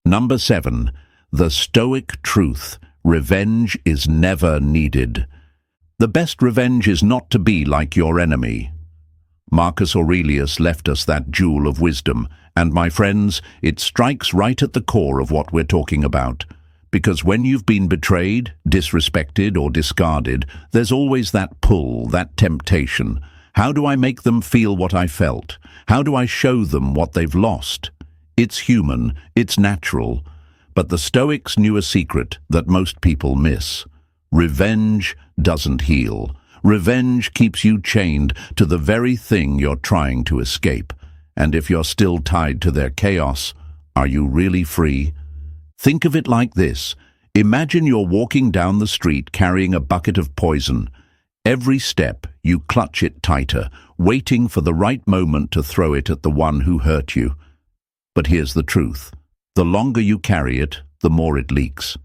Number 7, the Stoic truth: revenge is never needed. The best revenge is not to be like your enemy. Marcus Aurelius left us that jewel of wisdom, and my friends, it strikes right at the core of what we're talking about. Because when you've been betrayed, disrespected, or discarded, there's always that pull, that temptation. How do I make them feel what I felt? How do I show them what they've lost? It's human, it's natural. But the Stoics knew a secret that most people miss. Revenge doesn't heal. Revenge keeps you chained to the very thing you're trying to escape. And if you're still tied to their chaos, are you really free? Think of it like this. Imagine you're walking down the street carrying a bucket of poison. Every step, you clutch it tighter, waiting for the right moment to throw it at the one who hurt you. But here's the truth. The longer you carry it, the more it leaks.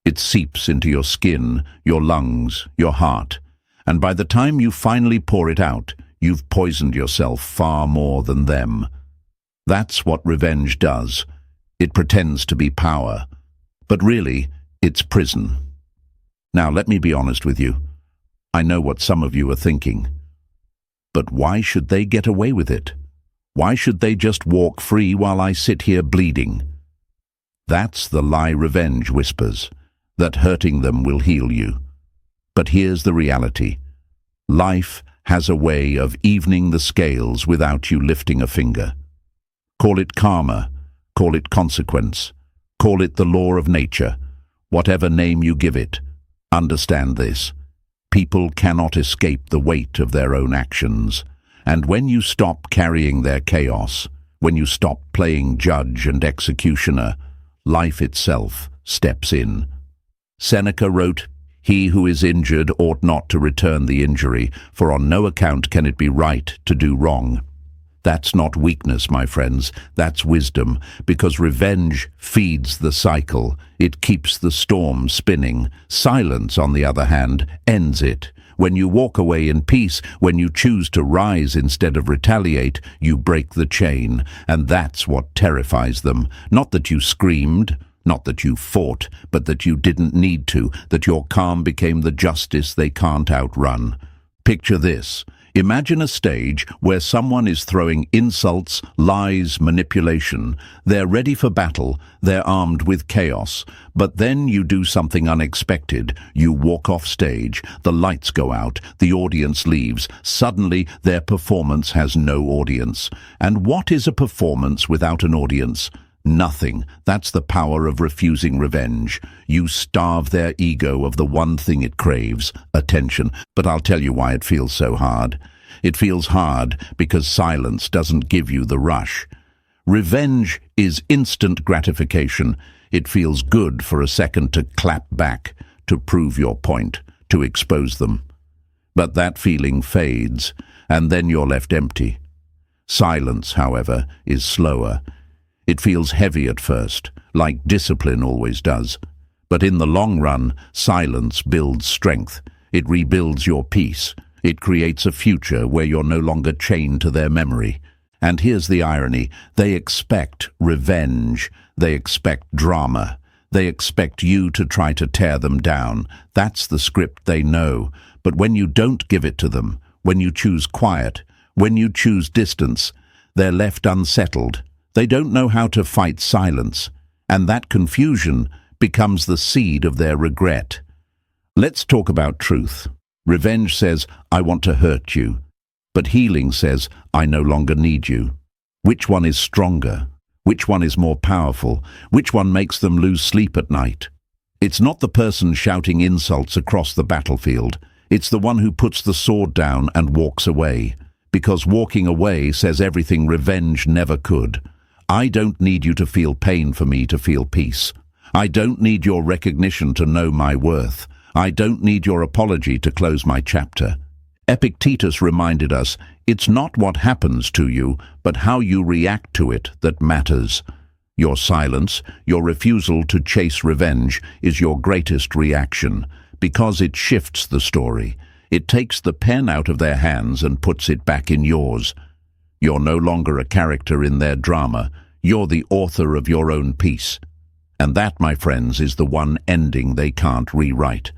It seeps into your skin, your lungs, your heart. And by the time you finally pour it out, you've poisoned yourself far more than them. That's what revenge does. It pretends to be power, but really, it's prison. Now, let me be honest with you. I know what some of you are thinking. But why should they get away with it? Why should they just walk free while I sit here bleeding? That's the lie revenge whispers, that hurting them will heal you. But here's the reality. Life has a way of evening the scales without you lifting a finger. Call it karma. Call it consequence. Call it the law of nature. Whatever name you give it, understand this. People cannot escape the weight of their own actions. And when you stop carrying their chaos, when you stop playing judge and executioner, life itself steps in. Seneca wrote, "He who is injured ought not to return the injury, for on no account can it be right to do wrong." That's not weakness, my friends, that's wisdom, because revenge feeds the cycle. It keeps the storm spinning. Silence, on the other hand, ends it. When you walk away in peace, when you choose to rise instead of retaliate, you break the chain, and that's what terrifies them. Not that you screamed, not that you fought, but that you didn't need to, that your calm became the justice they can't outrun. Picture this. Imagine a stage where someone is throwing insults, lies, manipulation. They're ready for battle, they're armed with chaos. But then you do something unexpected. You walk off stage, the lights go out, the audience leaves. Suddenly, their performance has no audience. And what is a performance without an audience? Nothing. That's the power of refusing revenge. You starve their ego of the one thing it craves, attention. But I'll tell you why it feels so hard. It feels hard because silence doesn't give you the rush. Revenge is instant gratification. It feels good for a second to clap back, to prove your point, to expose them. But that feeling fades, and then you're left empty. Silence, however, is slower. It feels heavy at first, like discipline always does. But in the long run, silence builds strength. It rebuilds your peace. It creates a future where you're no longer chained to their memory. And here's the irony. They expect revenge. They expect drama. They expect you to try to tear them down. That's the script they know. But when you don't give it to them, when you choose quiet, when you choose distance, they're left unsettled. They don't know how to fight silence, and that confusion becomes the seed of their regret. Let's talk about truth. Revenge says, I want to hurt you. But healing says, I no longer need you. Which one is stronger? Which one is more powerful? Which one makes them lose sleep at night? It's not the person shouting insults across the battlefield. It's the one who puts the sword down and walks away. Because walking away says everything revenge never could. I don't need you to feel pain for me to feel peace. I don't need your recognition to know my worth. I don't need your apology to close my chapter. Epictetus reminded us, it's not what happens to you, but how you react to it that matters. Your silence, your refusal to chase revenge, is your greatest reaction, because it shifts the story. It takes the pen out of their hands and puts it back in yours. You're no longer a character in their drama. You're the author of your own piece. And that, my friends, is the one ending they can't rewrite.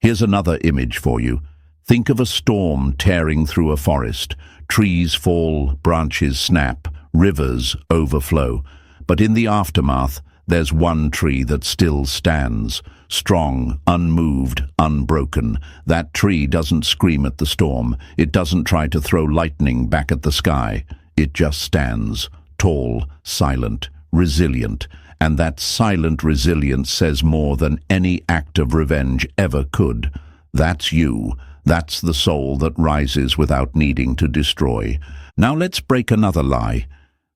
Here's another image for you. Think of a storm tearing through a forest. Trees fall, branches snap, rivers overflow. But in the aftermath, there's one tree that still stands, strong, unmoved, unbroken. That tree doesn't scream at the storm. It doesn't try to throw lightning back at the sky. It just stands, tall, silent, resilient. And that silent resilience says more than any act of revenge ever could. That's you. That's the soul that rises without needing to destroy. Now let's break another lie.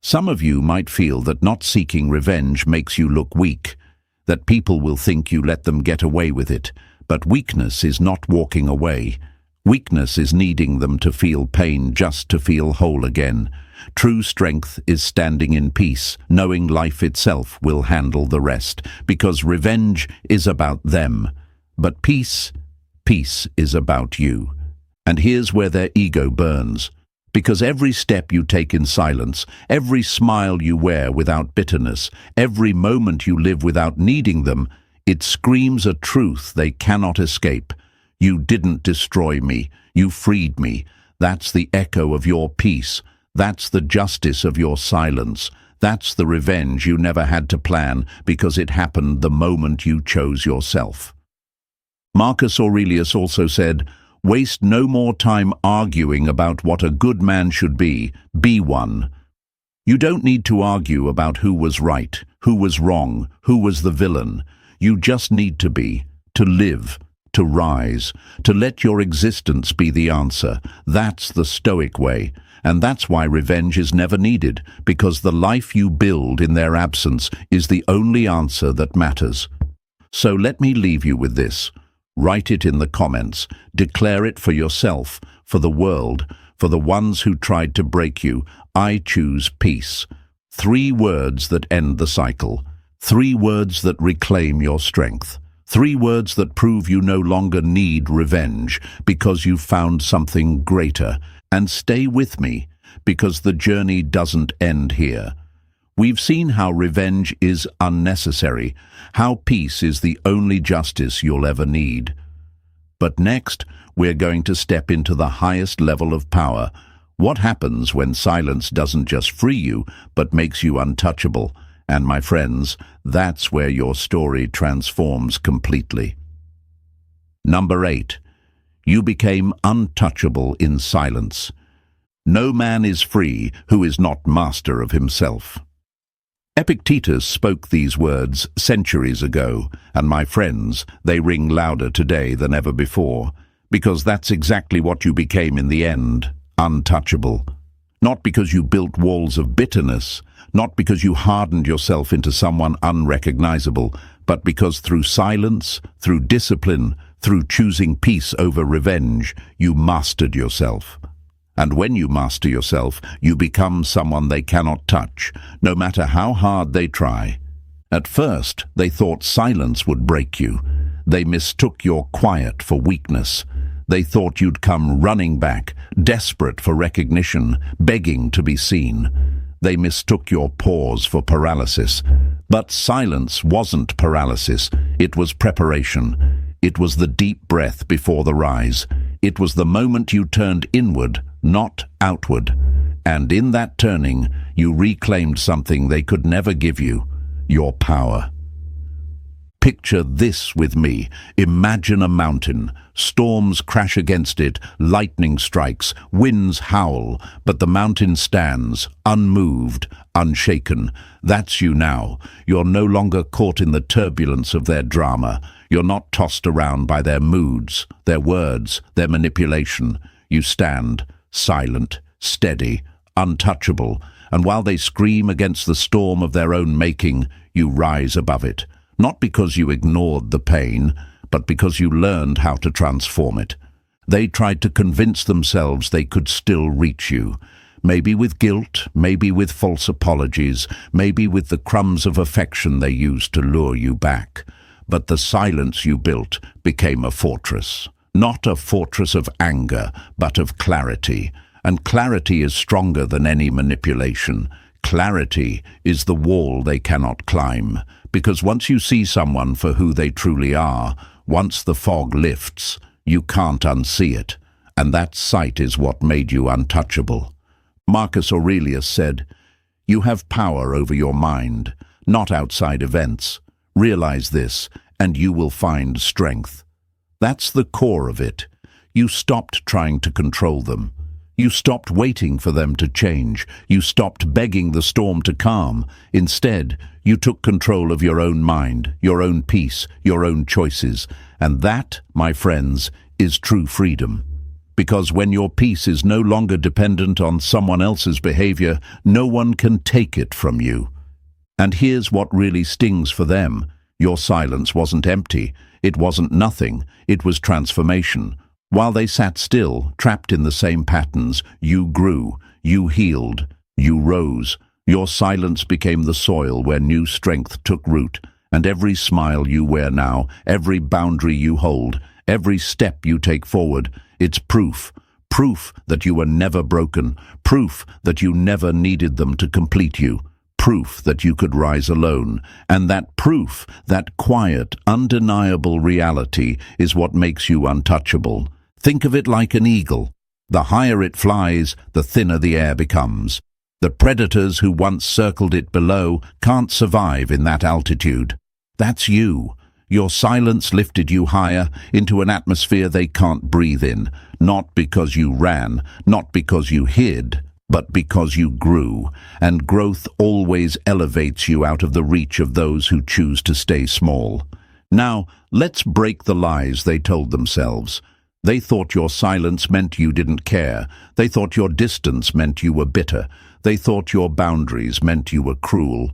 Some of you might feel that not seeking revenge makes you look weak, that people will think you let them get away with it. But weakness is not walking away. Weakness is needing them to feel pain just to feel whole again. True strength is standing in peace, knowing life itself will handle the rest, because revenge is about them. But peace is about you. And here's where their ego burns. Because every step you take in silence, every smile you wear without bitterness, every moment you live without needing them, it screams a truth they cannot escape. You didn't destroy me. You freed me. That's the echo of your peace. That's the justice of your silence. That's the revenge you never had to plan because it happened the moment you chose yourself. Marcus Aurelius also said, waste no more time arguing about what a good man should be one. You don't need to argue about who was right, who was wrong, who was the villain. You just need to be, to live, to rise, to let your existence be the answer. That's the Stoic way, and that's why revenge is never needed, because the life you build in their absence is the only answer that matters. So let me leave you with this. Write it in the comments. Declare it for yourself, for the world, for the ones who tried to break you. I choose peace. 3 words that end the cycle. 3 words that reclaim your strength. 3 words that prove you no longer need revenge because you've found something greater. And stay with me, because the journey doesn't end here. We've seen how revenge is unnecessary, how peace is the only justice you'll ever need. But next, we're going to step into the highest level of power. What happens when silence doesn't just free you, but makes you untouchable? And my friends, that's where your story transforms completely. Number 8. You became untouchable in silence. No man is free who is not master of himself. Epictetus spoke these words centuries ago, and my friends, they ring louder today than ever before, because that's exactly what you became in the end, untouchable. Not because you built walls of bitterness, not because you hardened yourself into someone unrecognizable, but because through silence, through discipline, through choosing peace over revenge, you mastered yourself. And when you master yourself, you become someone they cannot touch, no matter how hard they try. At first, they thought silence would break you. They mistook your quiet for weakness. They thought you'd come running back, desperate for recognition, begging to be seen. They mistook your pause for paralysis. But silence wasn't paralysis. It was preparation. It was the deep breath before the rise. It was the moment you turned inward, not outward. And in that turning, you reclaimed something they could never give you, your power. Picture this with me. Imagine a mountain, Storms crash against it, lightning strikes, winds howl, but the mountain stands, unmoved, unshaken. That's you now. You're no longer caught in the turbulence of their drama. You're not tossed around by their moods, their words, their manipulation. You stand, silent, steady, untouchable, and while they scream against the storm of their own making, you rise above it. Not because you ignored the pain, but because you learned how to transform it. They tried to convince themselves they could still reach you. Maybe with guilt, maybe with false apologies, maybe with the crumbs of affection they used to lure you back. But the silence you built became a fortress. Not a fortress of anger, but of clarity. And clarity is stronger than any manipulation. Clarity is the wall they cannot climb. Because once you see someone for who they truly are, once the fog lifts, you can't unsee it. And that sight is what made you untouchable. Marcus Aurelius said, "You have power over your mind, not outside events. Realize this, and you will find strength." That's the core of it. You stopped trying to control them. You stopped waiting for them to change. You stopped begging the storm to calm. Instead, you took control of your own mind, your own peace, your own choices. And that, my friends, is true freedom. Because when your peace is no longer dependent on someone else's behavior, no one can take it from you. And here's what really stings for them. Your silence wasn't empty. It wasn't nothing. It was transformation. While they sat still, trapped in the same patterns, you grew, you healed, you rose. Your silence became the soil where new strength took root, and every smile you wear now, every boundary you hold, every step you take forward, it's proof. Proof that you were never broken, proof that you never needed them to complete you. Proof that you could rise alone, and that proof, that quiet, undeniable reality, is what makes you untouchable. Think of it like an eagle. The higher it flies, the thinner the air becomes. The predators who once circled it below can't survive in that altitude. That's you. Your silence lifted you higher into an atmosphere they can't breathe in, not because you ran, not because you hid, but because you grew, and growth always elevates you out of the reach of those who choose to stay small. Now, let's break the lies they told themselves. They thought your silence meant you didn't care. They thought your distance meant you were bitter. They thought your boundaries meant you were cruel.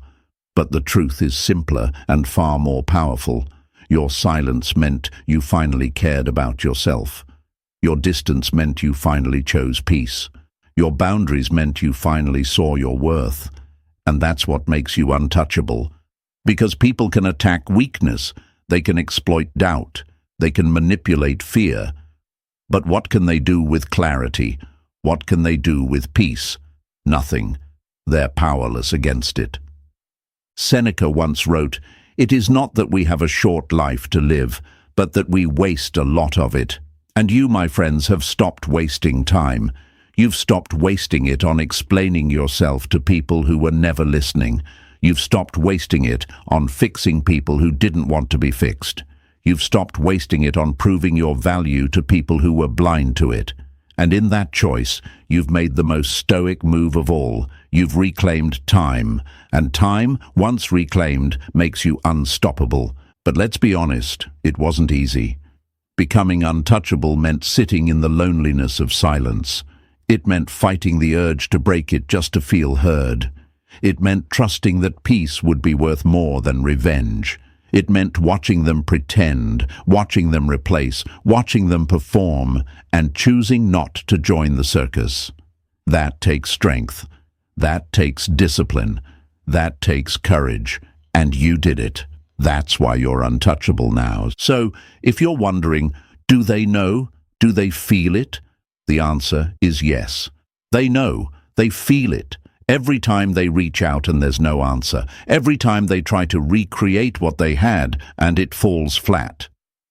But the truth is simpler and far more powerful. Your silence meant you finally cared about yourself. Your distance meant you finally chose peace. Your boundaries meant you finally saw your worth. And that's what makes you untouchable. Because people can attack weakness. They can exploit doubt. They can manipulate fear. But what can they do with clarity? What can they do with peace? Nothing. They're powerless against it. Seneca once wrote, "It is not that we have a short life to live, but that we waste a lot of it." And you, my friends, have stopped wasting time. You've stopped wasting it on explaining yourself to people who were never listening. You've stopped wasting it on fixing people who didn't want to be fixed. You've stopped wasting it on proving your value to people who were blind to it. And in that choice, you've made the most stoic move of all. You've reclaimed time. And time, once reclaimed, makes you unstoppable. But let's be honest, it wasn't easy. Becoming untouchable meant sitting in the loneliness of silence. It meant fighting the urge to break it just to feel heard. It meant trusting that peace would be worth more than revenge. It meant watching them pretend, watching them replace, watching them perform, and choosing not to join the circus. That takes strength. That takes discipline. That takes courage. And you did it. That's why you're untouchable now. So, if you're wondering, do they know? Do they feel it? The answer is yes. They know. They feel it. Every time they reach out and there's no answer. Every time they try to recreate what they had and it falls flat.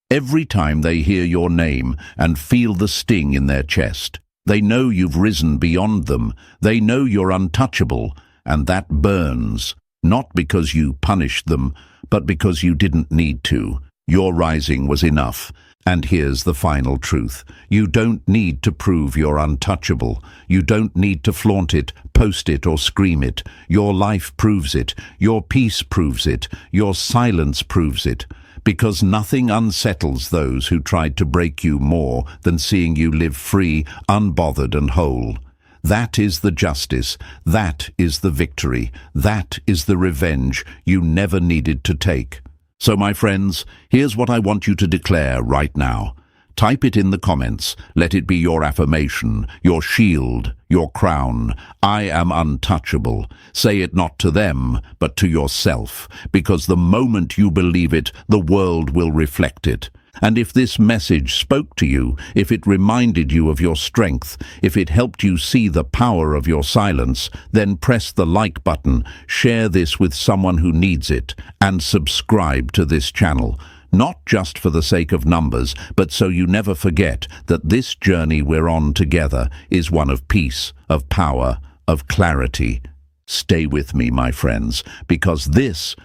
Every time they hear your name and feel the sting in their chest. They know you've risen beyond them. They know you're untouchable, and that burns. Not because you punished them, but because you didn't need to. Your rising was enough. And here's the final truth. You don't need to prove you're untouchable. You don't need to flaunt it, post it, or scream it. Your life proves it. Your peace proves it. Your silence proves it. Because nothing unsettles those who tried to break you more than seeing you live free, unbothered, and whole. That is the justice. That is the victory. That is the revenge you never needed to take. So, my friends, here's what I want you to declare right now. Type it in the comments. Let it be your affirmation, your shield, your crown. I am untouchable. Say it not to them, but to yourself, because the moment you believe it, the world will reflect it. And if this message spoke to you, if it reminded you of your strength, if it helped you see the power of your silence, then press the like button, share this with someone who needs it, and subscribe to this channel. Not just for the sake of numbers, but so you never forget that this journey we're on together is one of peace, of power, of clarity. Stay with me, my friends, because this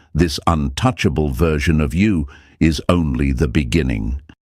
untouchable version of you is only the beginning.